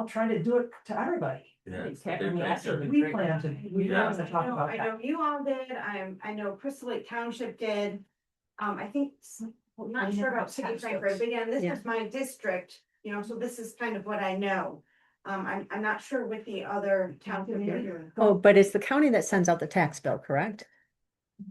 trying to do it to everybody?
Yeah.
We plan to, we
Yeah.
plan to talk about
I
that.
know you all did, I know Crystal Lake Township did, I think, I'm not sure about City of Frankfurt, but again, this
Yeah.
is my district, so this is kind of what I know. I'm not sure what the other towns are doing.
Oh, but it's the county that sends out the tax bill, correct?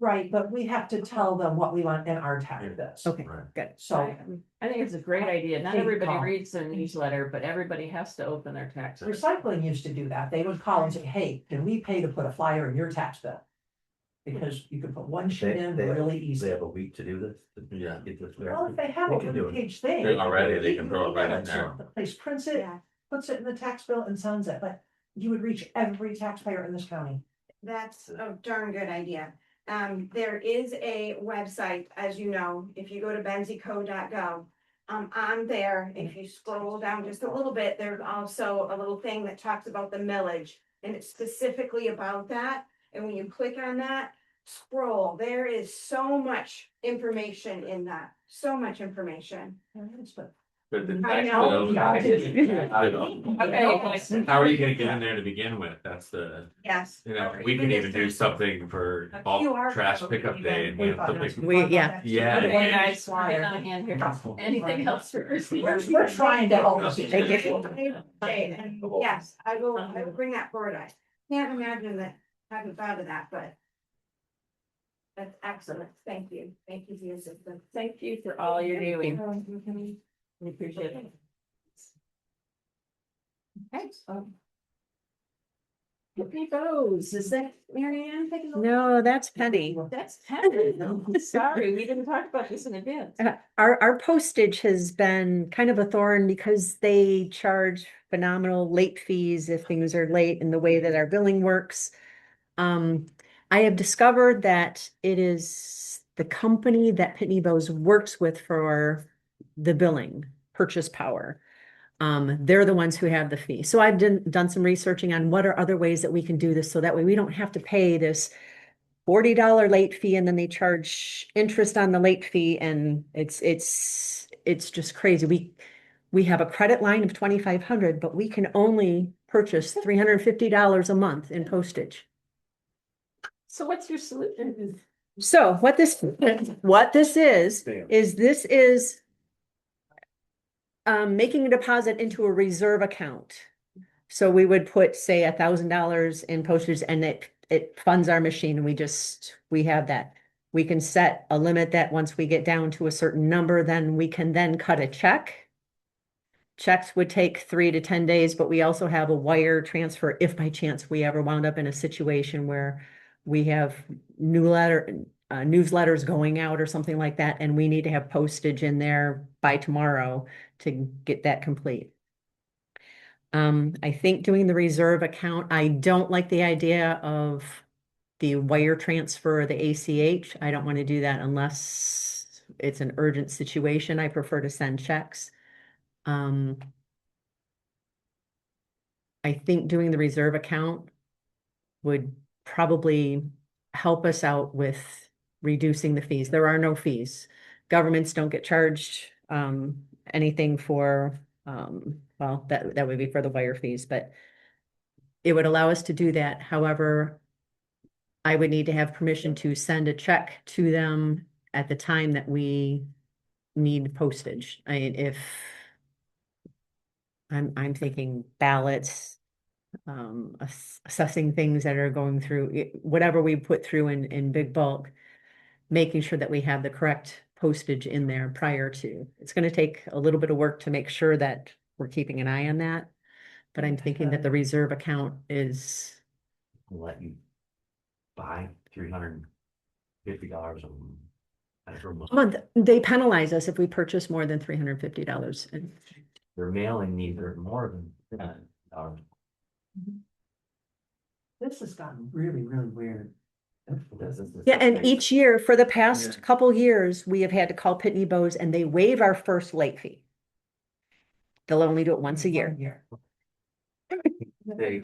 Right, but we have to tell them what we want in our tax bills.
Okay,
Right.
good.
So,
I think it's a great idea. Not
Hey,
everybody
Paul.
reads the newsletter, but everybody has to open their taxes.
recycling used to do that. They would call and say, hey, can we pay to put a flyer in your tax bill? Because you can put one sheet in really
They
easy.
have a week to do this. Yeah. Get this.
Well, if they have a
They can do it.
1-page thing.
Already, they can throw it right in
So
there.
The place prints it,
Yeah,
puts it in the tax bill and sends it, but you would reach every taxpayer in this county.
that's a darn good idea. There is a website, as you know, if you go to benzico.gov. On there, if you scroll down just a little bit, there's also a little thing that talks about the millage. And it's specifically about that. And when you click on that, scroll, there is so much information in that, so much information.
But the
I
next
know.
bill- I know.
Okay.
How are you gonna get in there to begin with? That's the,
Yes.
you know, we can even do something for
A
bulk
QR
trash
code
pickup day and we have something.
Yeah.
Yeah.
Okay, guys, we're getting on hand here. Anything else for Christie?
We're trying to help.
Thank you.
Okay, and yes, I will bring that forward. I can't imagine that, I haven't thought of that, but. That's excellent. Thank you. Thank you for your assistance.
Thank you for all you're doing. We appreciate it. Okay, so. Hippie Bose, is that Mary Ann taking over?
No, that's Penny.
That's Penny. Sorry, we didn't talk about this in advance.
Our postage has been kind of a thorn because they charge phenomenal late fees if things are late in the way that our billing works. I have discovered that it is the company that Pitney Bowes works with for the billing, Purchase Power. They're the ones who have the fee. So I've done some researching on what are other ways that we can do this so that way we don't have to pay this $40 late fee and then they charge interest on the late fee and it's just crazy. We have a credit line of 2,500, but we can only purchase $350 a month in postage.
So what's your solution?
So what this is making a deposit into a reserve account. So we would put, say, $1,000 in postage and it funds our machine and we have that. We can set a limit that once we get down to a certain number, then we can then cut a check. Checks would take 3 to 10 days, but we also have a wire transfer if by chance we ever wound up in a situation where we have newsletters going out or something like that, and we need to have postage in there by tomorrow to get that complete. I think doing the reserve account, I don't like the idea of the wire transfer, the ACH. I don't want to do that unless it's an urgent situation. I prefer to send checks. I think doing the reserve account would probably help us out with reducing the fees. There are no fees. Governments don't get charged anything for well, that would be for the wire fees, but it would allow us to do that. However, I would need to have permission to send a check to them at the time that we need postage. If I'm thinking ballots, assessing things that are going through, whatever we put through in big bulk, making sure that we have the correct postage in there prior to. It's going to take a little bit of work to make sure that we're keeping an eye on that. But I'm thinking that the reserve account is.
Let you buy $350 a
month. They penalize us if we purchase more than $350.
Their mailing needs are more than $10.
This has gotten really, really weird.
Yeah, and each year for the past couple years, we have had to call Pitney Bowes and they waive our first late fee. They'll only do it once a year.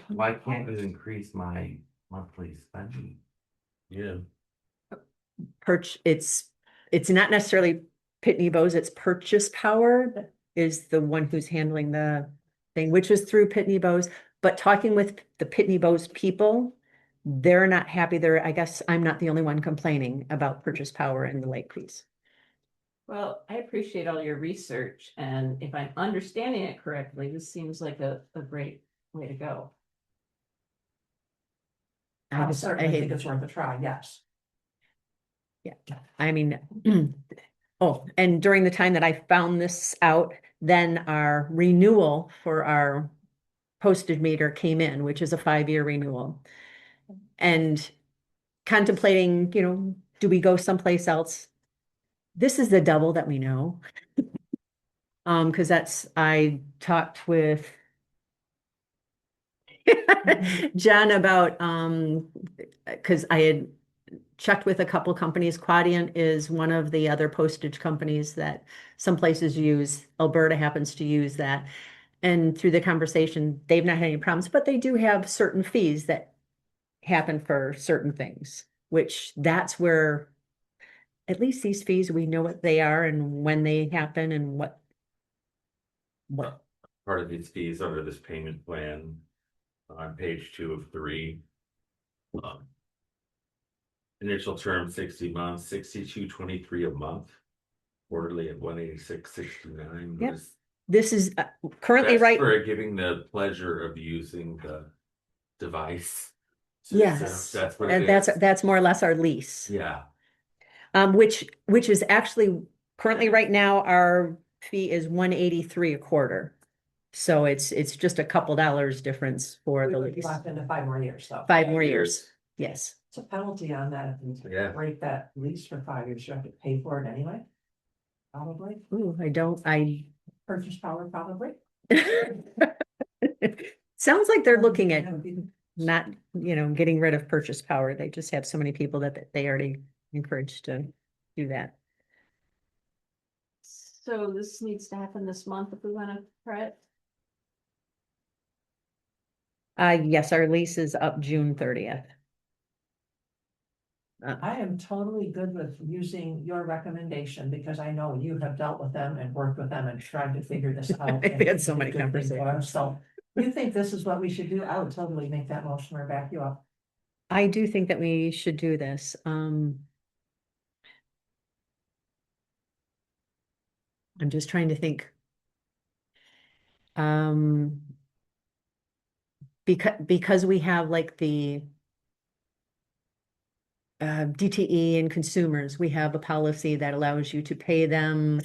Why can't you increase my monthly spending? Yeah.
It's not necessarily Pitney Bowes, it's Purchase Power that is the one who's handling the thing, which is through Pitney Bowes. But talking with the Pitney Bowes people, they're not happy. I guess I'm not the only one complaining about Purchase Power and the late fees.
Well, I appreciate all your research, and if I'm understanding it correctly, this seems like a great way to go.
I certainly think it's worth a try, yes.
Yeah, I mean, oh, and during the time that I found this out, then our renewal for our postage meter came in, which is a 5-year renewal. And contemplating, do we go someplace else? This is the double that we know. Because I talked with John about, because I had checked with a couple companies. Quadient is one of the other postage companies that some places use. Alberta happens to use that. And through the conversation, they've not had any problems, but they do have certain fees that happen for certain things, which that's where at least these fees, we know what they are and when they happen and what.
Part of these fees under this payment plan on page 2 of 3. Initial term 60 months, 62.23 a month. Quarterly at 186.69.
Yep. This is currently
That's
right.
for giving the pleasure of using the device.
Yes,
That's what
and
it is.
that's more or less our lease.
Yeah,
Which is actually currently right now, our fee is 183 a quarter. So it's just a couple dollars difference for
We
the
would be
lease.
locked into 5 more years, so.
5 more years, yes.
It's a penalty on that. If you
Yeah.
break that lease for 5 years, you have to pay for it anyway. Probably.
Ooh,
Purchase power, probably.
Sounds like they're looking at
That would be-
not, getting rid of purchase power. They just have so many people that they already encouraged to do that.
So this needs to happen this month if we want to try it.
Yes, our lease is up June 30th.
I am totally good with using your recommendation because I know you have dealt with them and worked with them and tried to figure this out.
We've
and
had so
it's a
many
good thing for us.
conversations.
So you think this is what we should do? I would totally make that motion or back you up.
I do think that we should do this. I'm just trying to think. Because we have like the DTE and consumers, we have a policy that allows you to pay them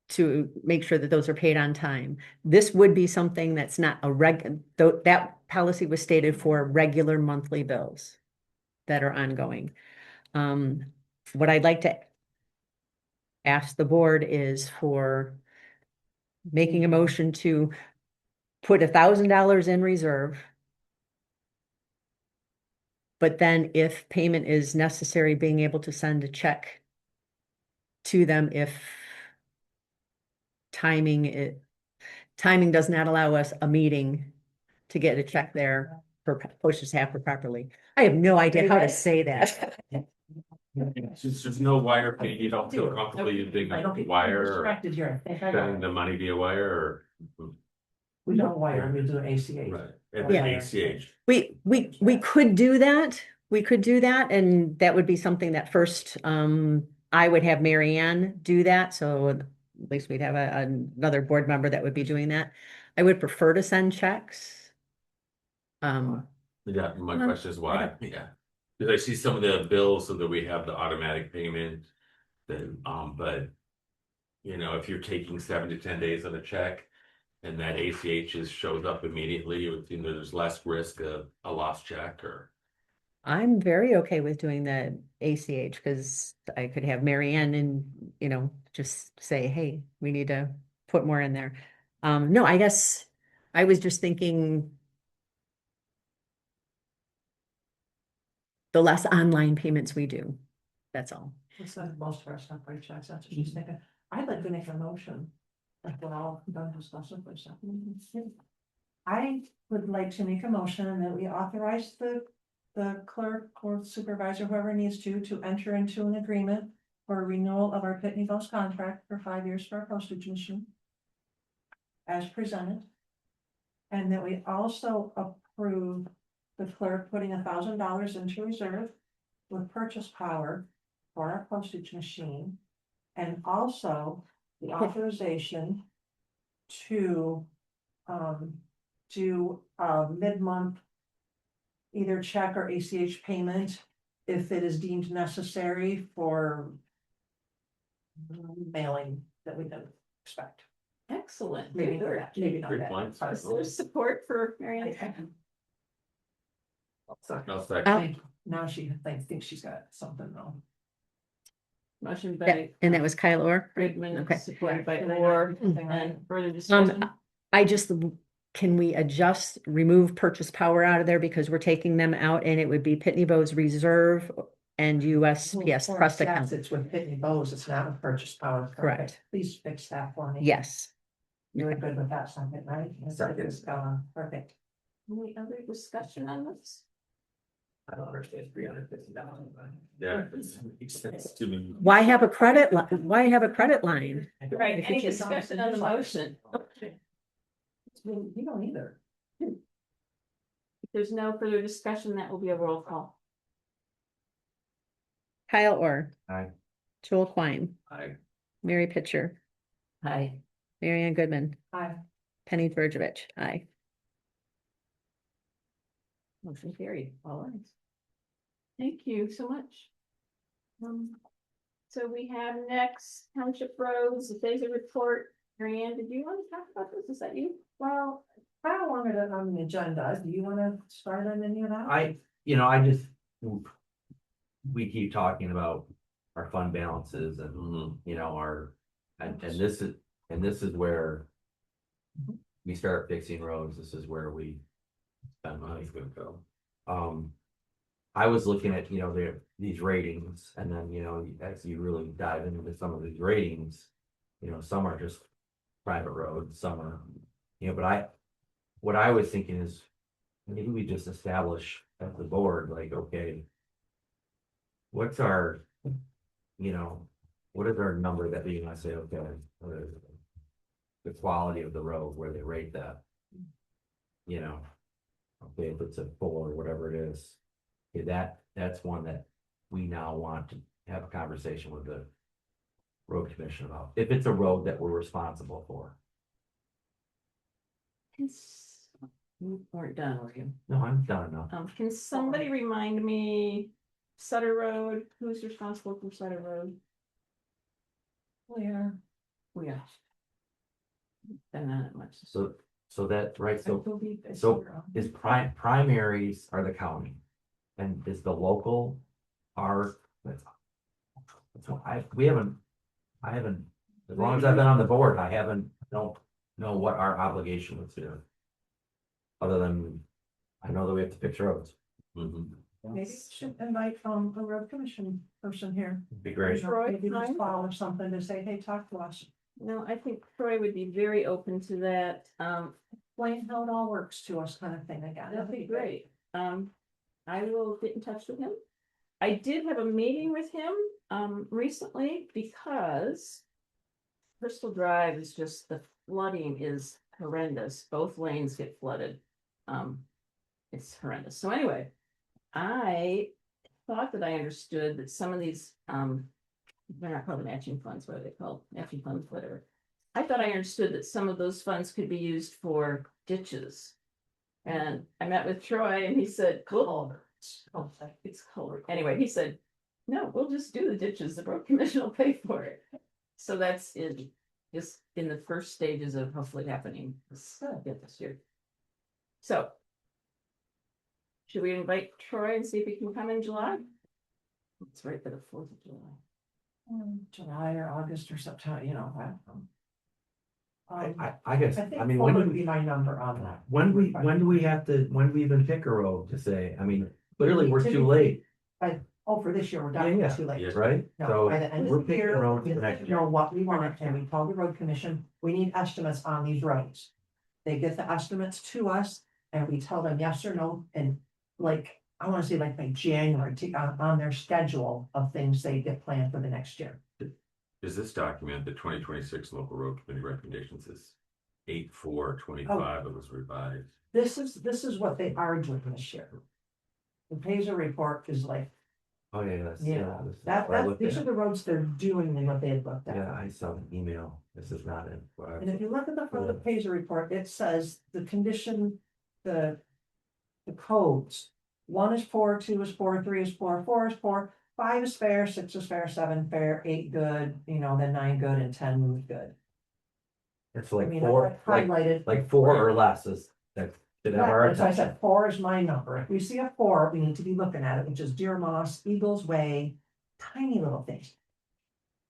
to make sure that those are paid on time. This would be something that's not that policy was stated for regular monthly bills that are ongoing. What I'd like to ask the board is for making a motion to put $1,000 in reserve. But then if payment is necessary, being able to send a check to them if timing does not allow us a meeting to get a check there for postage happen properly. I have no idea how to say that.
since there's no wire pay, you don't feel comfortable using
I don't
a
get
wire or
distracted here. I think I got
sending
it.
the money via wire
We don't wire, we do ACH.
or, right, and
Yeah.
then ACH.
We could do that. We could do that, and that would be something that first, I would have Mary Ann do that, so at least we'd have another board member that would be doing that. I would prefer to send checks.
Yeah, my
Well,
question is why, yeah. Cause I see some of the bills so that we have the automatic payment. Then, but. If you're taking 7 to 10 days on a check. And that ACH shows up immediately, it would seem that there's less risk of a lost check or.
I'm very okay with doing the ACH because I could have Mary Ann and, just say, hey, we need to put more in there. No, I guess I was just thinking the less online payments we do, that's all.
It's like most of our stuff by checks, that's what she's thinking. I'd like to make a motion. Like we're all done discussing for something. I would like to make a motion that we authorize the clerk or supervisor, whoever needs to enter into an agreement for a renewal of our Pitney Bowes contract for 5 years for our postage machine. As presented. And that we also approve the clerk putting $1,000 into reserve with purchase power for our postage machine. And also the authorization to do a mid-month either check or ACH payment if it is deemed necessary for mailing that we don't expect.
Excellent.
Maybe not that, maybe not
Good
that.
points.
Is there support for Mary Ann?
Sorry.
No second.
Thank you. Now she thinks she's got something wrong.
Motion
That-
by
And that was Kyle Orr.
Friedman,
Okay.
supported by
Did I
Orr,
write something right?
and further discussion.
Can we remove purchase power out of there because we're taking them out and it would be Pitney Bowes reserve and USPS
Well,
Crest
yes,
account.
It's with Pitney Bowes, it's not with Purchase Power.
Correct.
Please fix that for me.
Yes.
You're good with that second, right?
Second.
Perfect.
Any other discussion on this?
I don't understand $350.
Yeah, it makes sense to me.
Why have a credit why have a credit line?
Right,
If
any
it's on
discussion on the motion?
You don't either.
If there's no further discussion, that will be a roll call.
Kyle Orr.
Aye.
Joel Klein.
Aye.
Mary Pitcher.
Aye.
Mary Ann Goodman.
Aye.
Penny Vergevich. Aye.
Motion carried, all right. Thank you so much. So we have next Township Roads, the phase of report. Mary Ann, did you want to talk about this? Is that you?
Well, I don't want it on the agenda. Do you wanna start on any of that?
I just. We keep talking about our fund balances and, you know, and this is where. We start fixing roads, this is where we spend money. I was looking at, these ratings, and then, as you really dive into some of these ratings. Some are just private roads, some are, but what I was thinking is. Maybe we just establish at the board, like, okay. What's our, what is our number that we want to say, okay, the quality of the road, where they rate that? Okay, if it's a 4 or whatever it is, okay, that's one that we now want to have a conversation with the road commission about, if it's a road that we're responsible for.
You weren't done, were you?
No, I'm done now.
Can somebody remind me, Sutter Road, who's responsible for Sutter Road?
Where?
We are. Been on it much.
So that, right,
I
so
believe it's
so
here.
is primaries are the county. And is the local are, I haven't, as long as I've been on the board, don't know what our obligation was here. Other than, I know that we have to fix roads.
Maybe we should invite a road commission person here.
Be great.
Troy,
Maybe just
time?
call or something to say, hey, talk to us.
No, I think Troy would be very open to that.
Explain how it all works to us, kind of thing again.
That'd be great. I will get in touch with him. I did have a meeting with him, recently because Crystal Drive is just, the flooding is horrendous. Both lanes get flooded. It's horrendous. So anyway, I thought that I understood that some of these, they're not called matching funds, what are they called? Matching funds, whatever. I thought I understood that some of those funds could be used for ditches. And I met with Troy and he said, cool. It's color. Anyway, he said, no, we'll just do the ditches. The road commission will pay for it. So that's just in the first stages of hopefully happening this year. So. Should we invite Troy and see if he can come in July? It's right for the 4th of July.
July or August or September, I don't know.
I guess,
I think
I mean,
four
when
would
do
be my number on that.
when do we have to, when do we even pick a road to say, I mean, clearly we're too late,
Oh, for this year, we're
Yeah,
definitely too late.
right?
No, by the
So
end
we're
of the
picking
year,
roads
you
for next year.
know what we want, and we told the road commission, we need estimates on these roads. They get the estimates to us, and we tell them yes or no, and I wanna say by January, on their schedule of things they get planned for the next year.
Does this document, the 2026 local road committee recommendations is 8/4/25, it was revised?
This is what they are doing this year. The Pazer report is like,
Oh, yeah, that's,
yeah,
this is
that,
what I looked
these
at.
are the roads they're doing and what they had looked at.
Yeah, I saw the email, this is not it.
And if you look at the front of the Pazer report, it says the condition, the codes. 1 is 4, 2 is 4, 3 is 4, 4 is 4, 5 is fair, 6 is fair, 7 fair, 8 good, then 9 good, and 10 good.
It's
I
like
mean,
four,
I highlighted.
like 4 or less is, that should have our
That's why I
attention.
said 4 is my number. If we see a 4, we need to be looking at it, which is Deer Moss, Eagles Way, tiny little things.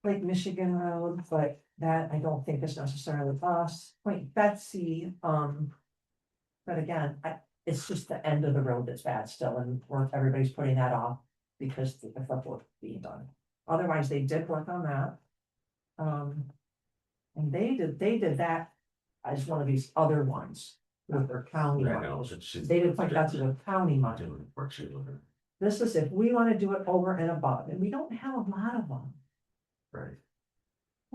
Like Michigan Road, but that I don't think is necessarily us. Point Betsy, but again, it's just the end of the road that's bad still, and everybody's putting that off. because of the work being done. Otherwise, they did work on that. And they did that as one of these other ones with their county
I know,
money.
but she's.
They didn't put that to the county money.
Doing worksheet with her.
This is if we want to do it over and above, and we don't have a lot of them.
Right.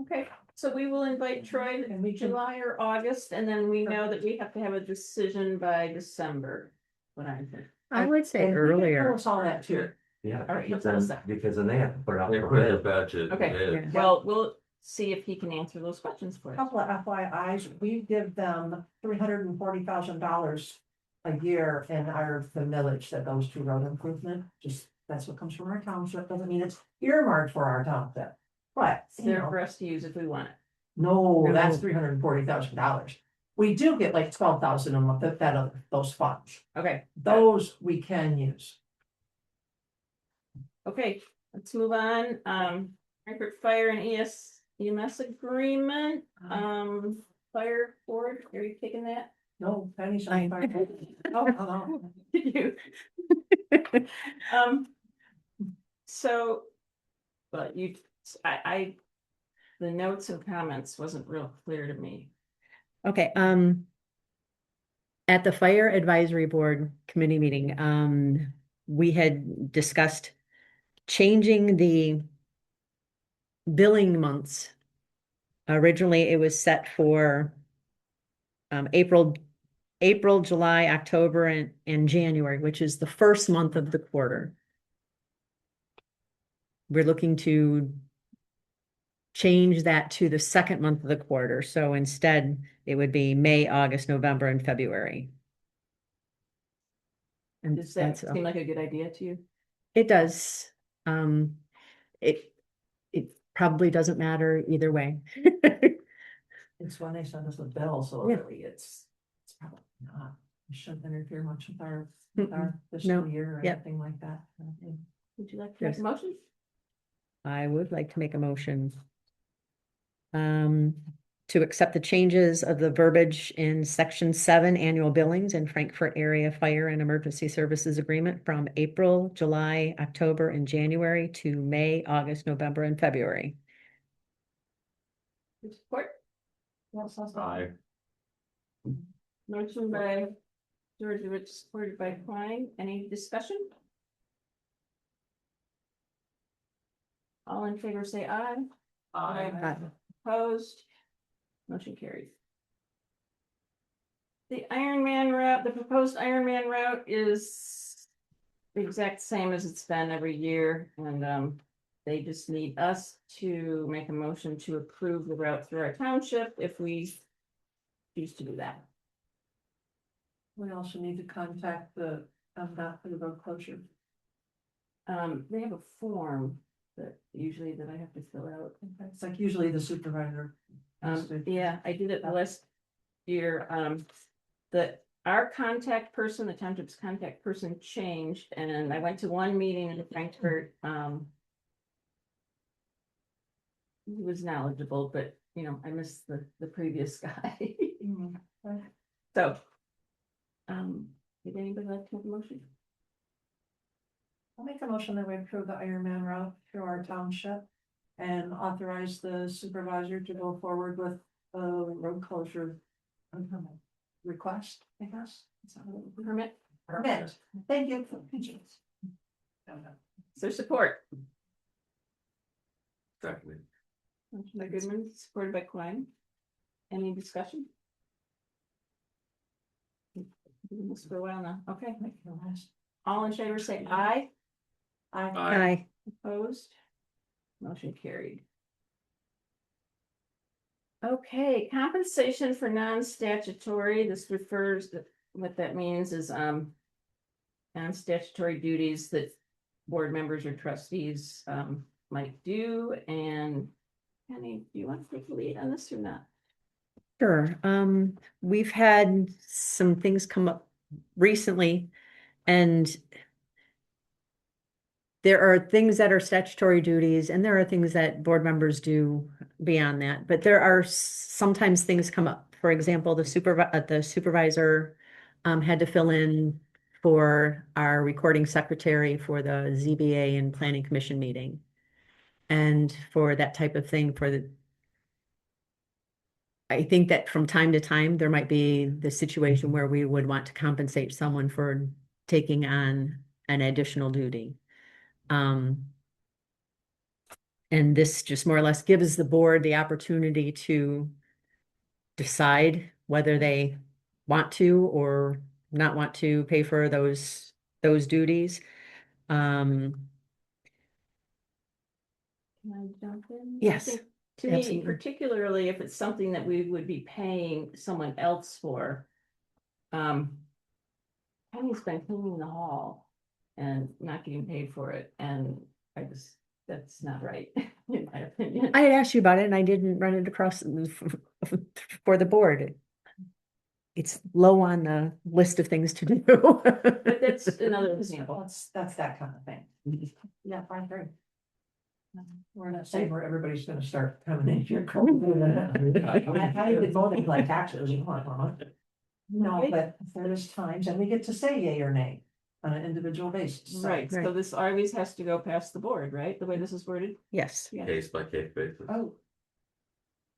Okay, so we will invite Troy
And we
in
can,
July or August, and then we know that we have to have a decision by December. What I think.
I would say
and he can tell
earlier.
us all that too.
Yeah,
All right,
because
let's
then,
that.
because then they have to put it out.
They
for
put their
bid.
budget.
Okay.
Yeah.
Well, we'll see if he can answer those questions for us.
Couple of FYIs, we give them $340,000 a year in the millage that goes to road improvement, just, that's what comes from our township, doesn't mean it's earmarked for our township. But,
It's
you
there
know,
for us to use if we want it.
no, that's
No.
$340,000. We do get like 12,000 a month, those funds,
Okay,
those we can use.
okay, let's move on. Frankfurt Fire and EMS agreement, fire board, are you taking that?
No, Penny's on
Fine.
fire. Oh, no.
You. So, but you, the notes and comments wasn't real clear to me.
Okay, at the Fire Advisory Board Committee meeting, we had discussed changing the billing months. Originally, it was set for April, July, October, and January, which is the first month of the quarter. We're looking to change that to the second month of the quarter. So instead, it would be May, August, November, and February. And
Does that
that's,
seem like a good idea to you?
it does. It probably doesn't matter either way.
It's when they send us a bill, so
Yeah.
really it's probably not, it shouldn't interfere much with our
No,
fiscal year or
yep.
anything like that.
Would you like to make
Yes.
a motion?
I would like to make a motion to accept the changes of the verbiage in section 7 annual billings and Frankfurt area fire and emergency services agreement from April, July, October, and January to May, August, November, and February.
Your support?
Aye.
Motion by Georgievich, supported by Klein. Any discussion? All in favor, say aye.
Aye.
Opposed? Motion carries. The Ironman route, the proposed Ironman route is the exact same as it's been every year, and they just need us to make a motion to approve the route through our township if we choose to do that.
We also need to contact the, not for the road closure.
They have a form that usually that I have to fill out.
It's like usually the supervisor. has to-
Yeah, I did it the last year, our contact person, the township's contact person changed, and I went to one meeting in Frankfurt, he was knowledgeable, but, you know, I missed the previous guy. So, did anybody like to make a motion?
I'll make a motion that we approve the Ironman route through our township and authorize the supervisor to go forward with the road closure request, I guess. Is that what it would be?
Permit,
Permit. Thank you.
is there support?
Second.
Motion by Goodman, supported by Klein. Any discussion? Doing this for a while now, okay. All in favor, say aye.
Aye.
Opposed? Motion carried. Okay, compensation for non-statutory, this refers, what that means is, non-statutory duties that board members or trustees, might do, and Penny, do you want to take the lead on this or not?
Sure. We've had some things come up recently, and there are things that are statutory duties and there are things that board members do beyond that, but there are sometimes things come up. For example, the supervisor had to fill in for our recording secretary for the ZBA and Planning Commission meeting. And for that type of thing for the. I think that from time to time, there might be the situation where we would want to compensate someone for taking on an additional duty. And this just more or less gives the board the opportunity to decide whether they want to or not want to pay for those duties.
Can I jump in? I
Yes,
think, to me,
absolutely.
particularly if it's something that we would be paying someone else for. Penny's been cleaning the hall and not getting paid for it, and that's not right, in my opinion.
I had asked you about it and I didn't run it across for the board. It's low on the list of things to do.
But that's another example.
That's that kind of thing. Yeah, I agree. We're not saying where everybody's gonna start coming in here. I even voting like taxes, you want, huh? No, but there's times, and we get to say yay or nay on an individual basis. So-
Right, so
Right.
this always has to go past the board, right? The way this is worded,
Yes.
yeah,
Case by case basis.
Oh,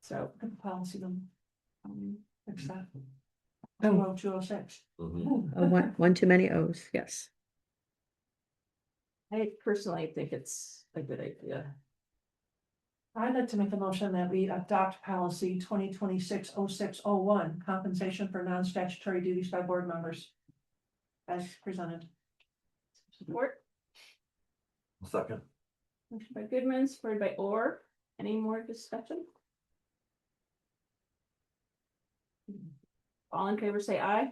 so.
good policy then,
um,
fix that.
Oh.
206.
Mhm.
Oh, one too many O's, yes.
I personally think it's a good idea.
I'd like to make a motion that we adopt policy 2026-0601, compensation for non-statutory duties by board members. As presented.
Support,
Second.
motion by Goodman, supported by Orr. Any more discussion? All in favor, say aye.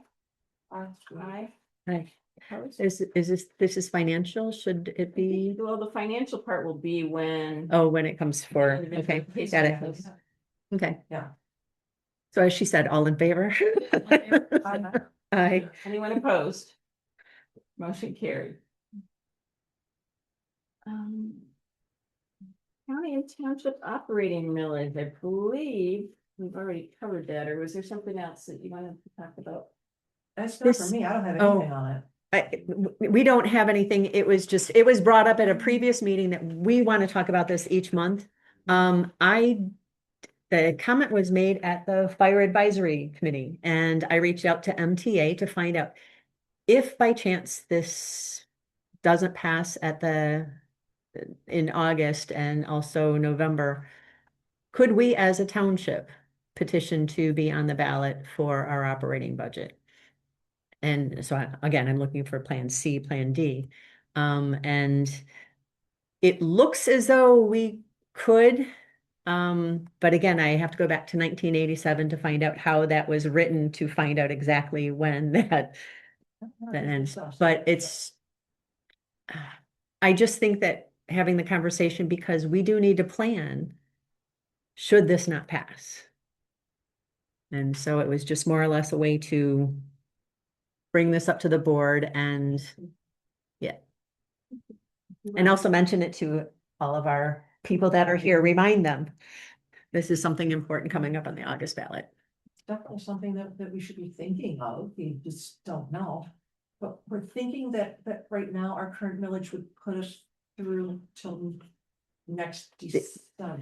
Aye.
Hi.
Opposed?
This is financial, should it be?
Well, the financial part will be when.
Oh, when it comes for,
individual
okay,
case
got it,
basis.
okay.
Yeah.
So as she said, all in favor? Aye.
Anyone opposed? Motion carried. County and township operating millage, I believe we've already covered that, or was there something else that you wanted to talk about?
That's not for
This-
me, I don't have
oh.
anything on it.
We don't have anything. It was brought up at a previous meeting that we want to talk about this each month. The comment was made at the Fire Advisory Committee, and I reached out to MTA to find out if by chance this doesn't pass in August and also November, could we as a township petition to be on the ballot for our operating budget? And so again, I'm looking for plan C, plan D. And it looks as though we could, but again, I have to go back to 1987 to find out how that was written, to find out exactly when that ends. But I just think that having the conversation, because we do need to plan should this not pass. And so it was just more or less a way to bring this up to the board and also mention it to all of our people that are here, remind them. This is something important coming up on the August ballot.
It's definitely something that we should be thinking of, we just don't know. But we're thinking that right now, our current millage would put us through till next December.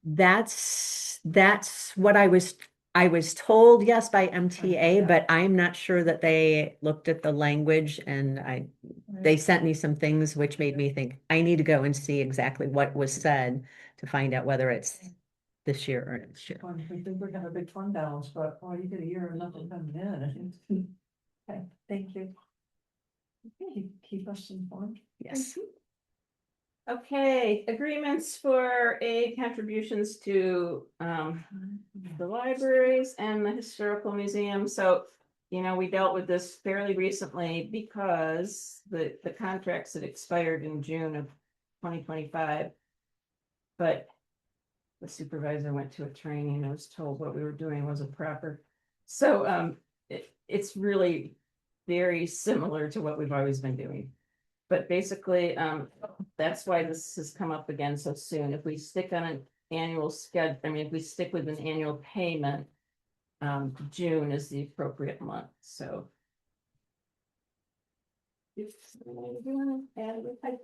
That's what I was told, yes, by MTA, but I'm not sure that they looked at the language, and they sent me some things which made me think I need to go and see exactly what was said to find out whether it's this year or next year.
We think we're gonna have a big fund balance, but you get a year of nothing coming in. Okay, thank you. Keep us informed.
Yes.
Okay, agreements for aid contributions to the libraries and the historical museum. So, we dealt with this fairly recently because the contracts had expired in June of 2025. But the supervisor went to a training and was told what we were doing wasn't proper. So it's really very similar to what we've always been doing. But basically, that's why this has come up again so soon. If we stick on an annual schedule, if we stick with an annual payment, June is the appropriate month, so.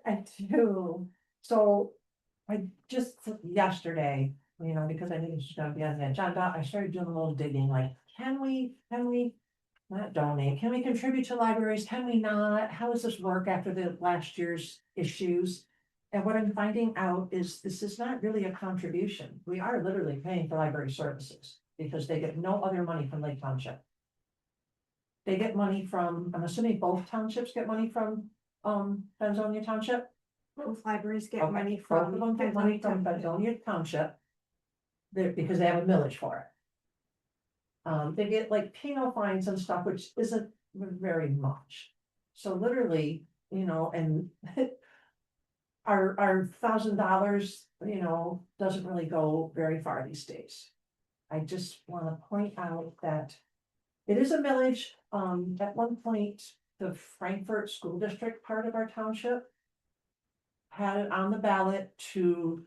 I do. So I just yesterday, because I knew this was gonna be on the agenda, I started doing a little digging, like, can we not donate, can we contribute to libraries? Can we not? How does this work after the last year's issues? And what I'm finding out is this is not really a contribution. We are literally paying for library services because they get no other money from Lake Township. They get money from, I'm assuming both townships get money from, Benzonia Township?
Both libraries get
Okay,
money
both
from.
of them get money from Benzonia Township. Because they have a millage for it. They get like penal fines and stuff, which isn't very much. So literally, and our $1,000, doesn't really go very far these days. I just wanna point out that it is a millage. At one point, the Frankfurt School District part of our township had it on the ballot to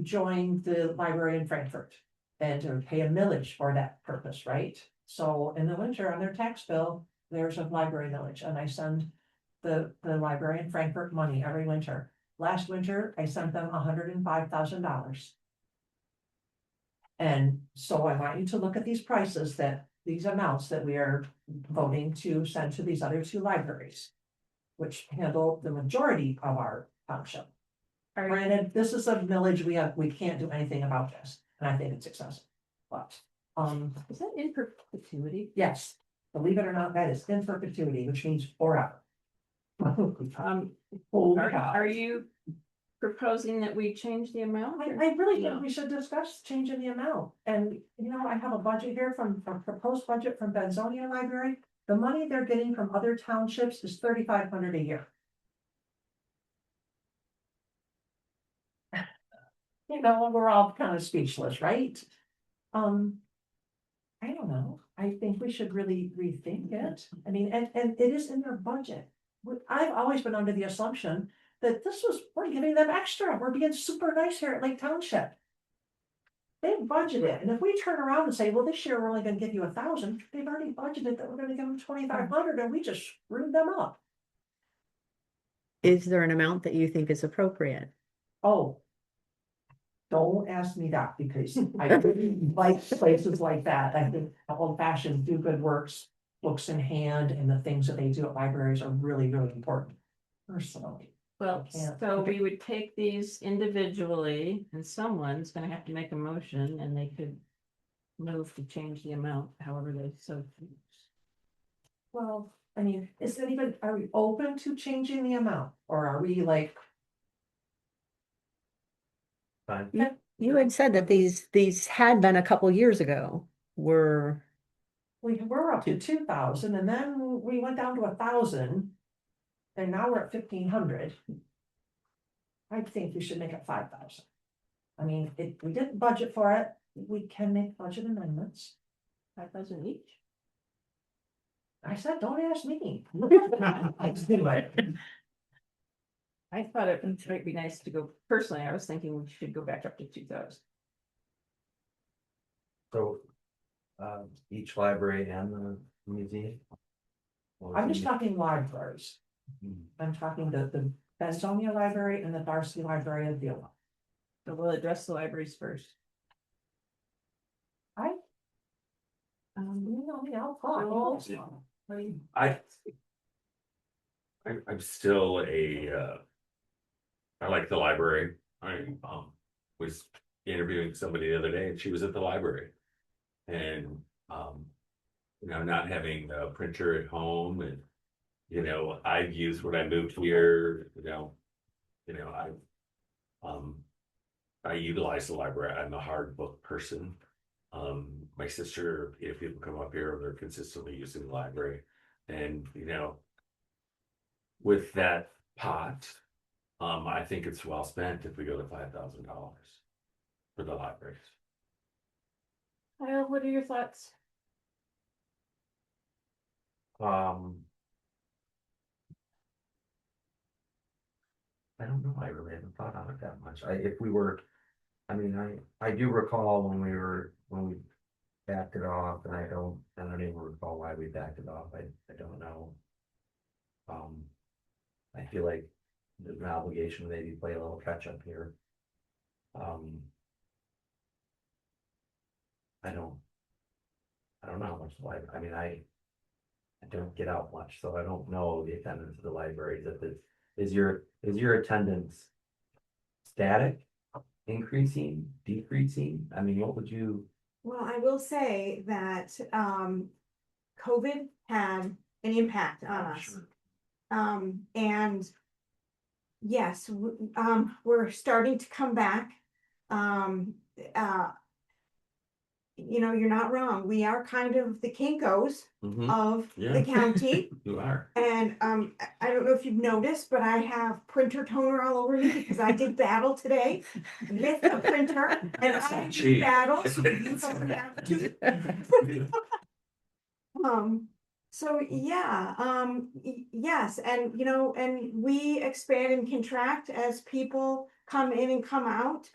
join the library in Frankfurt and to pay a millage for that purpose, right? So in the winter on their tax bill, there's a library millage, and I send the library in Frankfurt money every winter. Last winter, I sent them $105,000. And so I want you to look at these prices these amounts that we are voting to send to these other two libraries, which handle the majority of our township. Granted, this is a millage, we can't do anything about this, and I think it's excessive, but,
Is that in perpetuity?
yes, believe it or not, that is in perpetuity, which means forever. Holy cow.
Are you proposing that we change the amount? or-
I really
No.
think we should discuss changing the amount, and, I have a budget here from, a proposed budget from Benzonia Library. The money they're getting from other townships is $3,500 a year. We're all kind of speechless, right? I don't know, I think we should really rethink it, I mean, and it is in their budget. I've always been under the assumption that we're giving them extra, we're being super nice here at Lake Township. They've budgeted, and if we turn around and say, well, this year we're only gonna give you 1,000, they've already budgeted that we're gonna give them 2,500, and we just screwed them up.
Is there an amount that you think is appropriate?
Oh. Don't ask me that, because I really like places like that. I think the old fashioned do good works, books in hand, and the things that they do at libraries are really, really important. Personally,
Well,
can't.
so we would take these individually, and someone's gonna have to make a motion, and they could move to change the amount, however they so choose.
Well, I mean, are we open to changing the amount, or are we like,
Fine.
You had said that these had been a couple years ago, were,
we were up to 2,000, and then we went down to 1,000. And now we're at 1,500. I think we should make it 5,000. I mean, we didn't budget for it, we can make budget amendments.
5,000 each?
I said, don't ask me. Let's do it.
I thought it might be nice to go, personally, I was thinking we should go back up to 2,000.
So, each library and the museum? Or
I'm
is
just
it-
talking libraries.
Hmm.
I'm talking the Benzonia Library and the Darcy Library of Villa.
So we'll address the libraries first.
I'll talk.
I'm still I like the library. I was interviewing somebody the other day and she was at the library. And not having a printer at home and, I've used when I moved here, I utilize the library. I'm a hard book person. My sister, if people come up here, they're consistently using the library. And, with that pot, I think it's well spent if we go to $5,000 for the libraries.
Kyle, what are your thoughts?
I don't know, I really haven't thought on it that much, I mean, I do recall when we backed it off, and I don't even recall why we backed it off, I don't know. I feel like there's an obligation to maybe play a little catch up here. I don't know how much life, I mean, I don't get out much, so I don't know the attendance of the libraries. If it is your attendance static, increasing, decreasing? I mean, what would you?
Well, I will say that, COVID had an impact on us.
Sure.
And yes, we're starting to come back. You know, you're not wrong. We are kind of the Kinkos
Mhm.
of
Yeah.
the county.
You are.
And I don't know if you've noticed, but I have printer toner all over me because I did battle today with a printer and I did
Gee.
battle. So you don't have to. So yeah, yes, and you know, and we expand and contract as people come in and come out.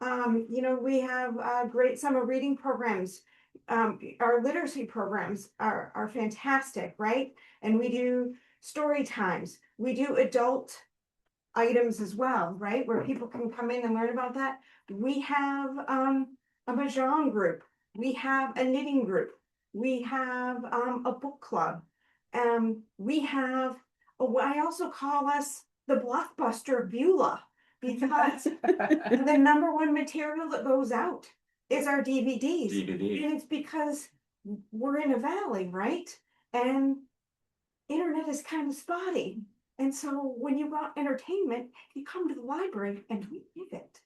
You know, we have great summer reading programs. Our literacy programs are fantastic, right? And we do story times. We do adult items as well, right? Where people can come in and learn about that. We have a mahjong group. We have a knitting group. We have a book club. We have, oh, I also call us the Blockbuster of Beulah because the number one material that goes out is our DVDs.
DVD.
And it's because we're in a valley, right? And internet is kind of spotty. And so when you want entertainment, you come to the library and we give it.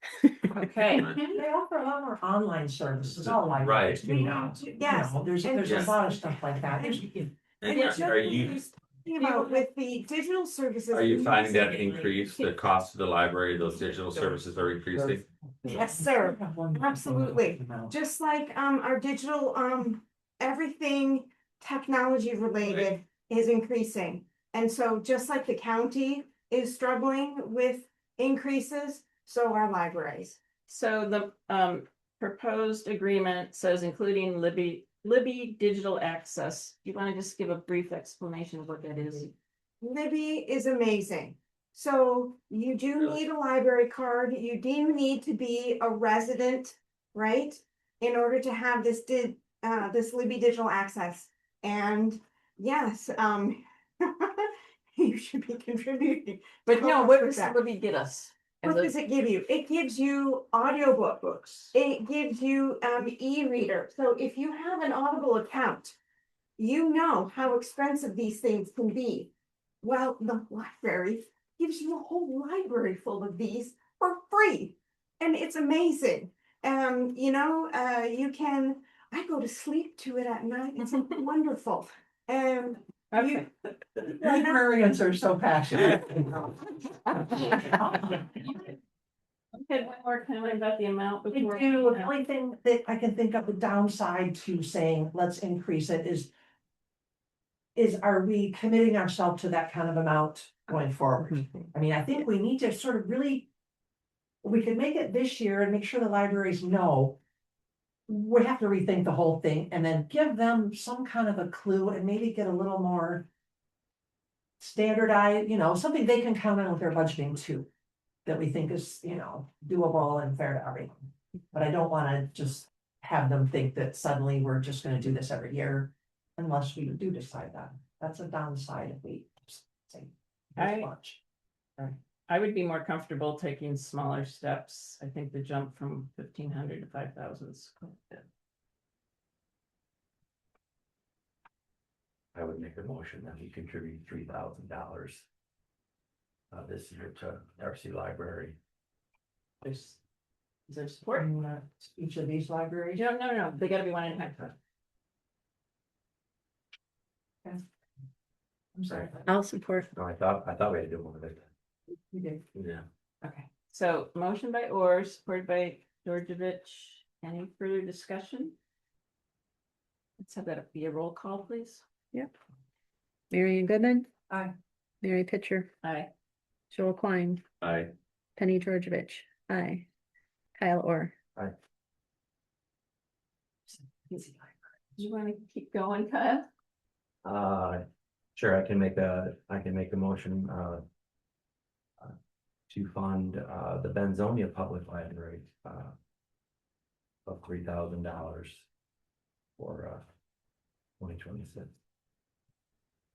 Okay.
They offer a lot more online services, all libraries do now.
Yes.
There's
And
a lot of stuff like that.
And just
Are you,
thinking about with the digital services.
are you finding that
music-
increase, the cost of the library, those digital services are increasing?
Yes, sir. Absolutely. Just like our digital, everything technology related is increasing. And so just like the county is struggling with increases, so are libraries.
So the proposed agreement says including Libby digital access. You want to just give a brief explanation of what that is?
Libby is amazing. So you do need a library card. You do need to be a resident, right? In order to have this Libby digital access. And yes, you should be contributing.
But no,
Help us
what
with
does
that.
Libby get us?
What does it give you? It gives you audiobooks. It gives you e-reader. So if you have an Audible account, you know how expensive these things can be. Well, the library gives you a whole library full of these for free. And it's amazing. You know, I go to sleep to it at night. It's wonderful. And
Okay.
Librarians are so passionate.
Okay, one more comment about the amount
We
before.
do, the only thing that I can think of the downside to saying, let's increase it is are we committing ourselves to that kind of amount going forward? I mean, I think we need to sort of really, we could make it this year and make sure the libraries know we have to rethink the whole thing and then give them some kind of a clue and maybe get a little more standardized, you know, something they can count on with their budgeting too, that we think is, you know, doable and fair to everyone. But I don't wanna just have them think that suddenly we're just gonna do this every year unless we do decide that. That's a downside if we just say this much.
I would be more comfortable taking smaller steps. I think the jump from 1,500 to 5,000 is quite a bit.
I would make a motion that we contribute $3,000 this year to Darcy Library.
Is there support?
And, each of these libraries.
No, they gotta be one and a half.
I'm sorry.
I'll support.
No, I thought we had to do one of it.
We did.
Yeah.
Okay, so motion by Orr, supported by Georgievich. Any further discussion? Let's have that be a roll call, please.
Marion Goodman,
Aye.
Mary Pitcher,
Aye.
Joel Klein,
I,
Penny Georgievich, aye. Kyle Orr.
Do you want to keep going, Kyle?
Sure, I can make a motion, to fund, the Benzonia Public Library, of $3,000 for, 2026.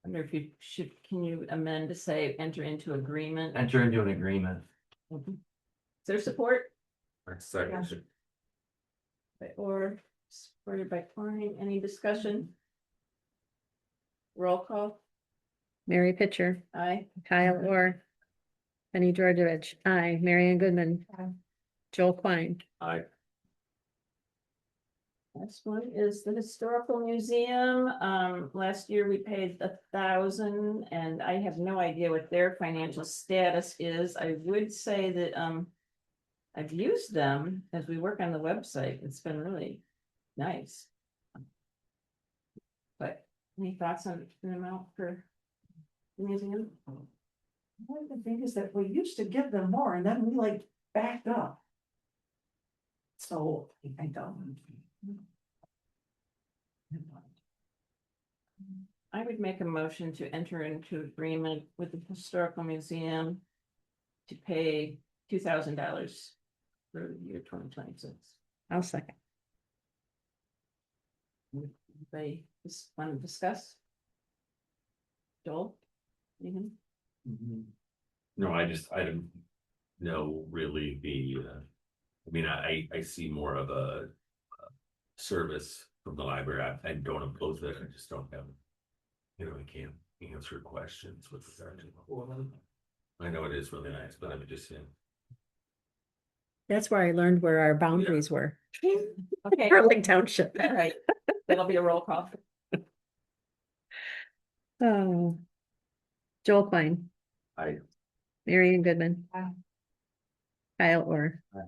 Wonder if you should, can you amend to say enter into agreement?
Enter into an agreement.
Is there support?
Second.
Or supported by Klein, any discussion? Roll call,
Mary Pitcher,
aye.
Kyle Orr, Penny Georgievich, aye, Marion Goodman,
Aye.
Joel Klein.
I,
Next one is the Historical Museum. Last year we paid 1,000 and I have no idea what their financial status is. I would say that, I've used them as we work on the website. It's been really nice. But any thoughts on the amount for the museum?
One of the things is that we used to give them more and then we like backed up. So I don't.
I would make a motion to enter into agreement with the Historical Museum to pay $2,000 for the year 2026.
I'll second.
Anybody just want to discuss? Joel? Anything?
No, I don't know really I mean, I see more of a service from the library. I don't oppose it. I just don't have, I can't answer questions with regard to. I know it is really nice, but I'm just saying.
That's where I learned where our boundaries were.
Okay,
Sterling Township.
all right, that'll be a roll call.
Oh. Joel Klein.
Aye.
Marion Goodman.
Aye.
Kyle Orr.
Aye.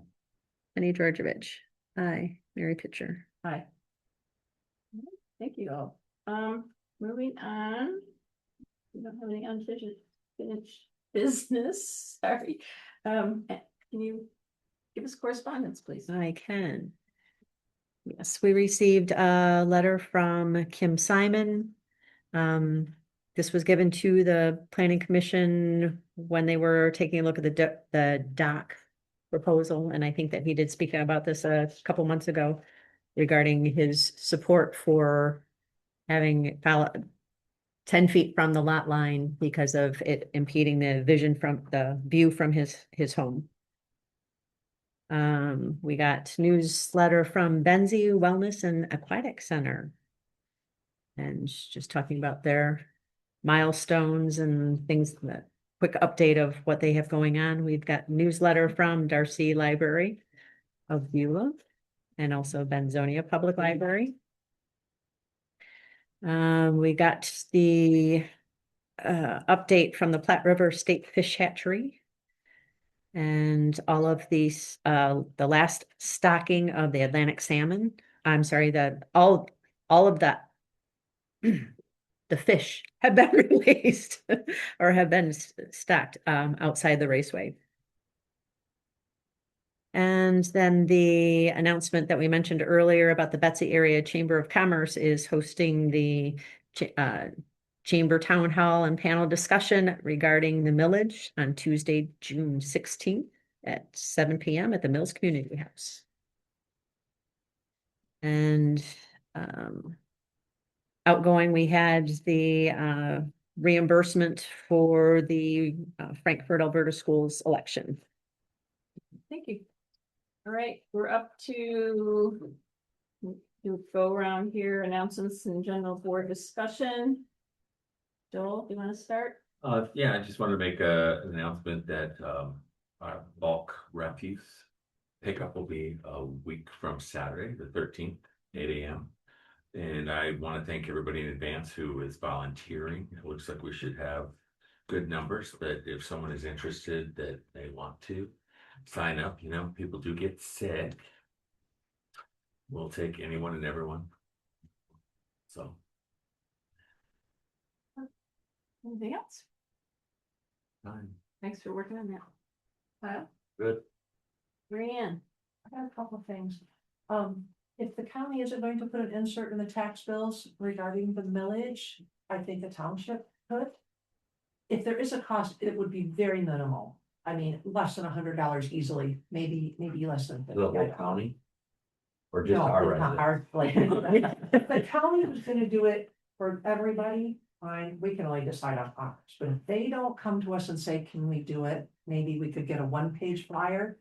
Penny Georgievich, aye, Mary Pitcher.
Hi. Thank you all. Moving on. We don't have any unfinished business, sorry. Can you give us correspondence, please?
I can. Yes, we received a letter from Kim Simon. This was given to the planning commission when they were taking a look at the dock proposal, and I think that he did speak about this a couple months ago regarding his support for having 10 feet from the lot line because of it impeding the vision from the view from his home. We got newsletter from Benzie Wellness and Aquatic Center. And just talking about their milestones and things, that quick update of what they have going on. We've got newsletter from Darcy Library of Beulah and also Benzonia Public Library. We got the update from the Platte River State Fish Hatchery. And all of these, the last stocking of the Atlantic salmon, I'm sorry, all of that, the fish have been released or have been stocked outside the raceway. And then the announcement that we mentioned earlier about the Betsy Area Chamber of Commerce is hosting the Chamber Town Hall and panel discussion regarding the millage on Tuesday, June 16th at 7 p.m. at the Mills Community House. And outgoing, we had the reimbursement for the Frankfurt, Alberta Schools election.
Thank you. All right, we're up to go around here, announcements and general board discussion. Joel, do you want to start?
Yeah, I just wanted to make an announcement that our bulk refuse pickup will be a week from Saturday, the 13th, 8 a.m. And I want to thank everybody in advance who is volunteering. It looks like we should have good numbers, but if someone is interested that they want to sign up, people do get sick. We'll take anyone and everyone. So.
Anything else?
Fine.
Thanks for working on that. Kyle?
Good.
Marianne?
I got a couple of things. If the county isn't going to put an insert in the tax bills regarding the millage, I think the township could. If there is a cost, it would be very minimal. I mean, less than $100 easily, maybe less than.
The
50.
whole county? Or just
No,
our
not
residents?
like, if the county was gonna do it for everybody, fine, we can only decide on ours, but if they don't come to us and say, can we do it? Maybe we could get a one-page flyer.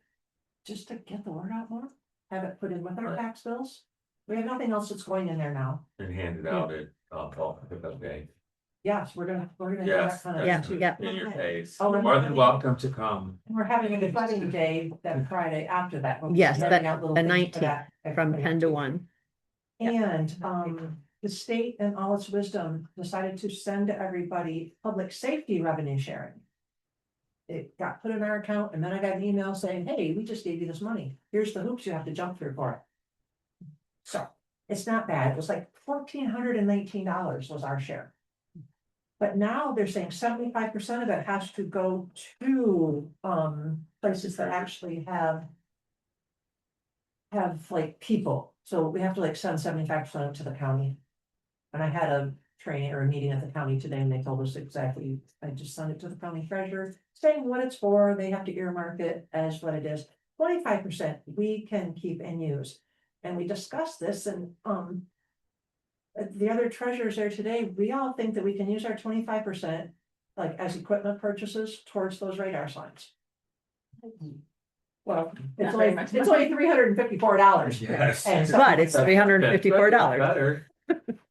Just to get the word out more, have it put in with our tax bills. We have nothing else that's going in there now.
And handed out at, Paul, pickup day.
Yes, we're gonna do that
Yes.
kind of.
Yeah,
that's
yeah.
In your face.
Oh,
You're more than welcome to come.
And we're having a deciding day that Friday after that. We'll be
Yes,
handing out little
the
things for
19th,
that
from
everybody
10 to
too.
1.
And the state and all its wisdom decided to send everybody public safety revenue sharing. It got put in our account and then I got an email saying, hey, we just gave you this money. Here's the hoops you have to jump through for it. So it's not bad. It was like $1,419 was our share. But now they're saying 75% of it has to go to places that actually have like people. So we have to like send 75% to the county. And I had a training or a meeting at the county today and they told us exactly, I just sent it to the county treasurer, saying what it's for, they have to earmark it as what it is. 25% we can keep and use. And we discussed this and the other treasurers there today, we all think that we can use our 25% like as equipment purchases towards those radar signs. Well,
Not very much.
it's only $354.
Yes.
And so-
But it's $354.
Better.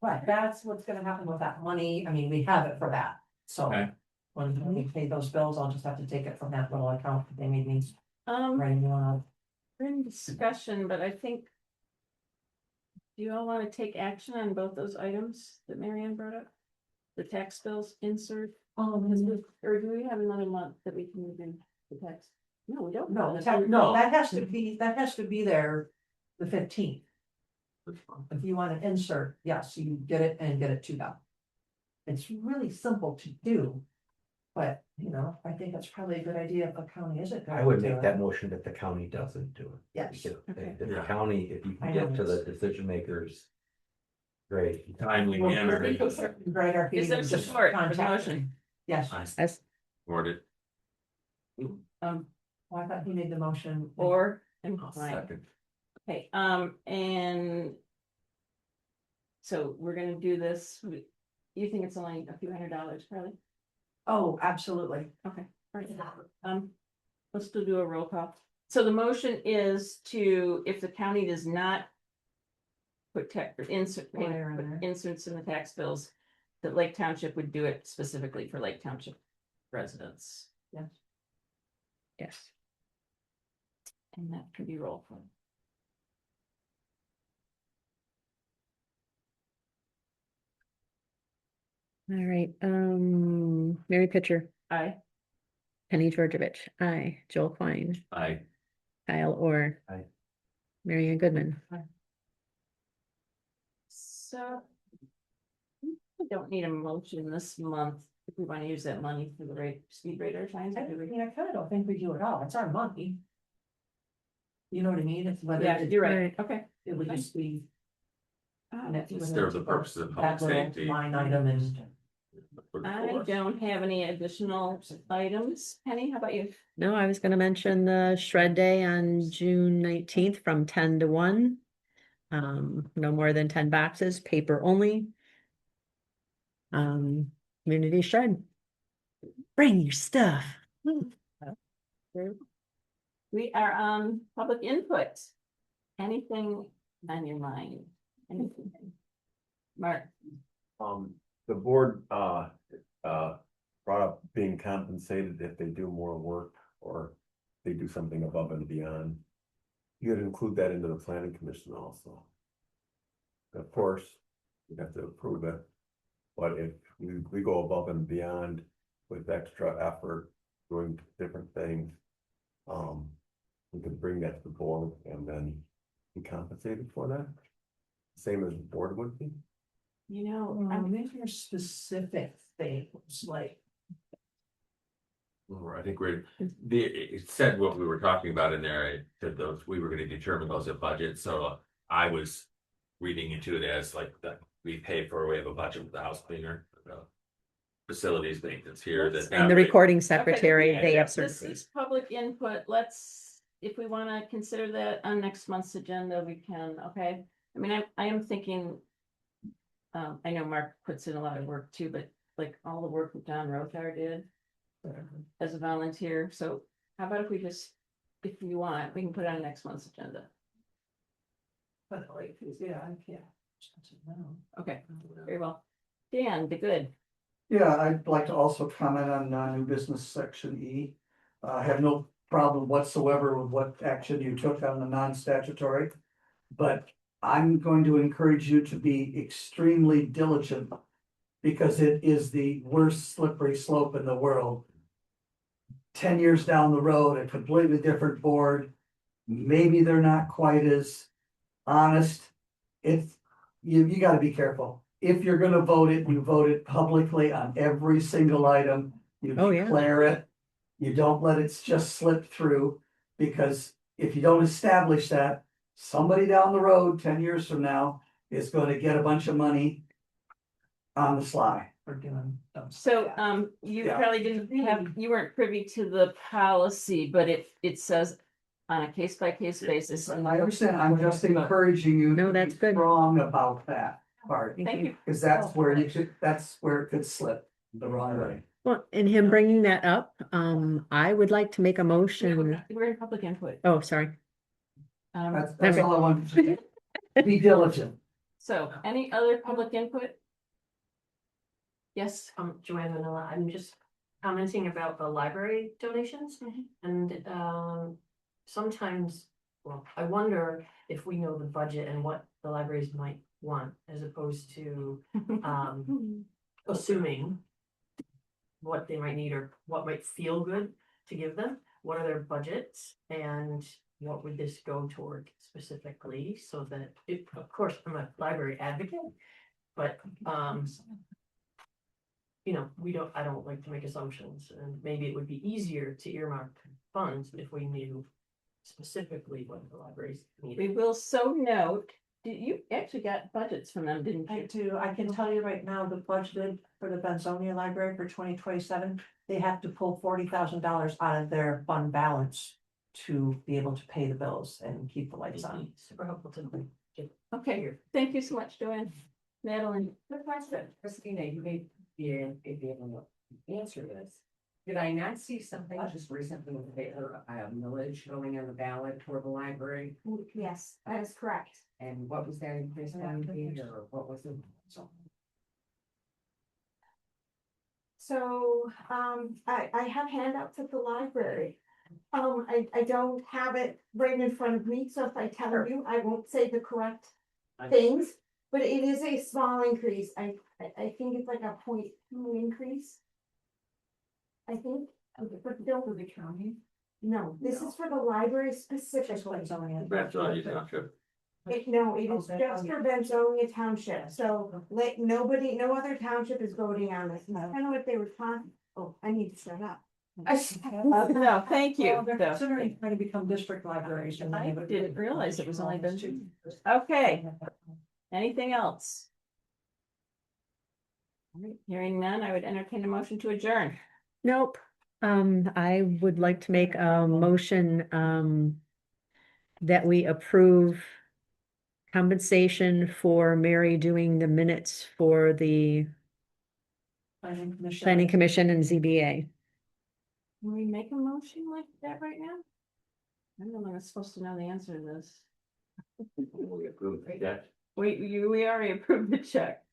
But that's what's gonna happen with that money. I mean, we have it for that, so.
Okay.
When we pay those bills, I'll just have to take it from that little account that they made me
Um,
write a new one out.
we're in discussion, but I think. Do you all want to take action on both those items that Marianne brought up? The tax bills insert, or do we have another month that we can move in the tax? No, we don't.
No, that has to be there the 15th. If you want to insert, yes, you get it and get it to them. It's really simple to do. But, you know, I think that's probably a good idea if a county isn't.
I would make that motion that the county doesn't do it.
Yes.
If the
Yeah.
county, if you
I
can get
know
to the
it's-
decision makers. Great.
Timely manner.
Right, our
Is there
feeding just
support for the
contact
motion?
me. Yes,
Yes.
Worded.
Um,
well, I thought he made the motion.
or, and
I'll
fine.
second.
Okay, and. So we're gonna do this, you think it's only a few $100s, probably?
Oh, absolutely.
Okay, all right. Let's still do a roll call. So the motion is to, if the county does not. Put
Flyer in there.
inserts in the tax bills, that Lake Township would do it specifically for Lake Township residents.
Yes.
Yes.
And that can be roll call.
All right, Mary Pitcher,
Aye.
Penny Georgievich, aye, Joel Klein,
I,
Kyle Orr.
Aye.
Marianne Goodman.
So. We don't need a motion this month if we want to use that money for the speed radar signs.
I
do we?
mean, I kind of don't think we do it all. It's our money. You know what I mean? It's whether.
Yeah, you're right,
Right.
okay.
It would just be.
It's there for the purposes of public
That little
safety.
line item and.
I don't have any additional items. Penny, how about you?
No, I was gonna mention the shred day on June 19th from 10 to 1. No more than 10 boxes, paper only. Community shred. Bring your stuff.
We are on public input. Anything on your mind? Anything? Mark,
The board, brought up being compensated if they do more work or they do something above and beyond. You gotta include that into the planning commission also. Of course, you have to approve it, but if we go above and beyond with extra effort, doing different things. We could bring that to the board and then be compensated for that. Same as the board would be.
you know, I'm
These are specific things like.
I think it said what we were talking about in there, it said those, we were gonna determine those at budget, so I was. Reading into it as like that we pay for, we have a budget with the house cleaner. facilities maintenance here that.
And the
have-
recording
Okay,
secretary, they have
This
certain.
is public input. Let's, if we wanna consider that on next month's agenda, we can, okay? I mean, I am thinking. I know Mark puts in a lot of work too, but like all the work that John Rothar did. As a volunteer, so how about if we just, if you want, we can put it on next month's agenda.
But like, yeah, I can't.
Okay, very well. Dan, be good.
Yeah, I'd like to also comment on new business section E. I have no problem whatsoever with what action you took on the non-statutory. But I'm going to encourage you to be extremely diligent. Because it is the worst slippery slope in the world. 10 years down the road, a completely different board. Maybe they're not quite as honest. It's, you gotta be careful. If you're gonna vote it, you vote it publicly on every single item. You
Oh, yeah.
declare it. You don't let it just slip through, because if you don't establish that, somebody down the road, 10 years from now, is gonna get a bunch of money on the sly.
For doing. dumb
So,
stuff.
you
Yeah.
probably didn't have, you weren't privy to the policy, but it says on a case by case basis.
And I understand, I'm just encouraging you.
No,
to
that's
be
good.
Strong about that part,
Thank you.
because that's where you should, that's where it could slip the wrong way.
Well, and him bringing that up, I would like to make a motion.
We're in public input.
Oh, sorry.
That's all I want to do. Be diligent.
So, any other public input? Yes,
Joanne Manila, I'm just commenting about the library donations and, sometimes, well, I wonder if we know the budget and what the libraries might want as opposed to, assuming what they might need or what might feel good to give them. What are their budgets and what would this go toward specifically so that it, of course, I'm a library advocate, but, you know, I don't like to make assumptions, and maybe it would be easier to earmark funds if we knew specifically what the libraries
we
needed.
will so note, you actually got budgets from them, didn't
I
you?
do, I can tell you right now, the budget for the Benzonia Library for 2027, they have to pull $40,000 out of their fund balance. To be able to pay the bills and keep the lights on.
Super helpful to know.
Okay, thank you so much, Joanne. Madeline,
Good question, Christina, you may be able to answer this. Did I not see something just recently in the paper, millage going on the ballot for the library?
Yes, that is correct.
And what was that increase going to be, or what was it?
So, I have handouts at the library. I don't have it right in front of me, so if I tell you, I won't say the correct things. But it is a small increase. I think it's like a 0.2 increase. I think, but don't.
For the county?
No, this is for the library specifically.
That's all you got, sure.
No, it is just for Benzonia Township, so let nobody, no other township is voting on this, I don't know what they were talking, oh, I need to shut up.
no, thank you.
Well, they're
though.
considering trying to become district libraries. and
I
they would-
didn't realize it was only been two. Okay, anything else? All right, hearing none, I would entertain a motion to adjourn.
Nope. I would like to make a motion, that we approve compensation for Mary doing the minutes for the planning commission and ZBA.
Can we make a motion like that right now? I don't know, I'm supposed to know the answer to this.
We approved that.
We already approved the check.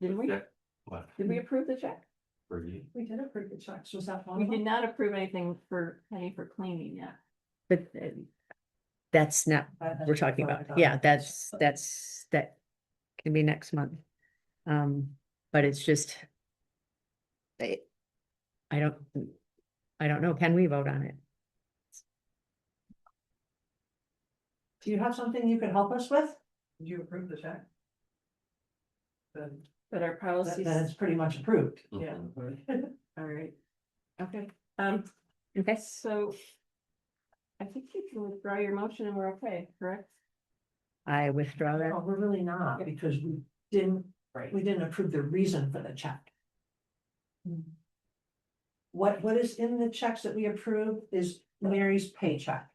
Didn't we?
Check. What?
Did we approve the check?
For you?
We did a pretty good check, so was that one
We
of them?
did not approve anything for Penny for cleaning yet.
But that's not what we're talking about. Yeah, that can be next month. But it's just. I don't know. Can we vote on it?
Do you have something you can help us with? Did you approve the check? Then
But our policies,
it's pretty much approved.
yeah, all right. Okay,
Okay.
so. I think you can withdraw your motion and we're okay, correct?
I withdraw that.
No, we're really not, because we didn't
Right.
We didn't approve the reason for the check. What is in the checks that we approved is Mary's paycheck.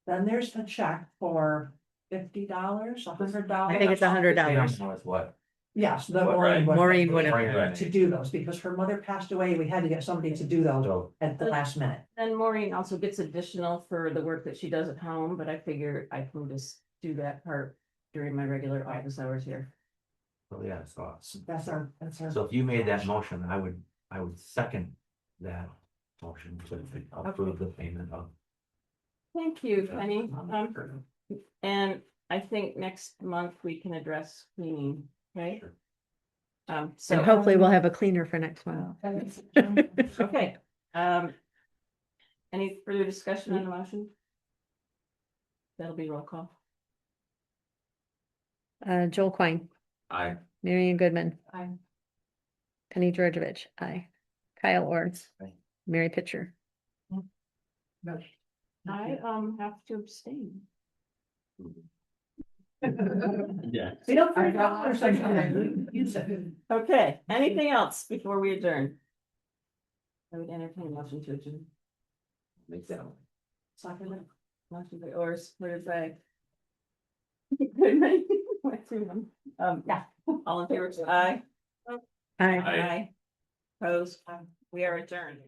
Then there's a check for $50, $100.
I think it's $100.
Know it's what?
Yes, the
Right.
Maureen would have.
Right.
to do those, because her mother passed away, we had to get somebody to do those
So,
at the last minute.
Then Maureen also gets additional for the work that she does at home, but I figure I can just do that part during my regular office hours here.
so yeah, so,
That's our.
so if you made that motion, I would second that motion to approve the payment of.
Thank you, Penny. And I think next month we can address cleaning, right?
Sure.
So.
And hopefully we'll have a cleaner for next month.
Okay, any further discussion on the motion? That'll be roll call.
Joel Quine,
Aye.
Marion Goodman.
Aye.
Penny Georgievich, aye. Kyle Orr.
Aye.
Mary Pitcher.
I have to abstain.
Yeah.
We don't. Or something. Use it.
Okay, anything else before we adjourn? I would entertain a motion to adjourn.
Make that.
Motion by Orr, supported by. Good night. Went through them. Yeah, all in favor, say aye.
Aye.
Aye. Opposed, we are adjourned.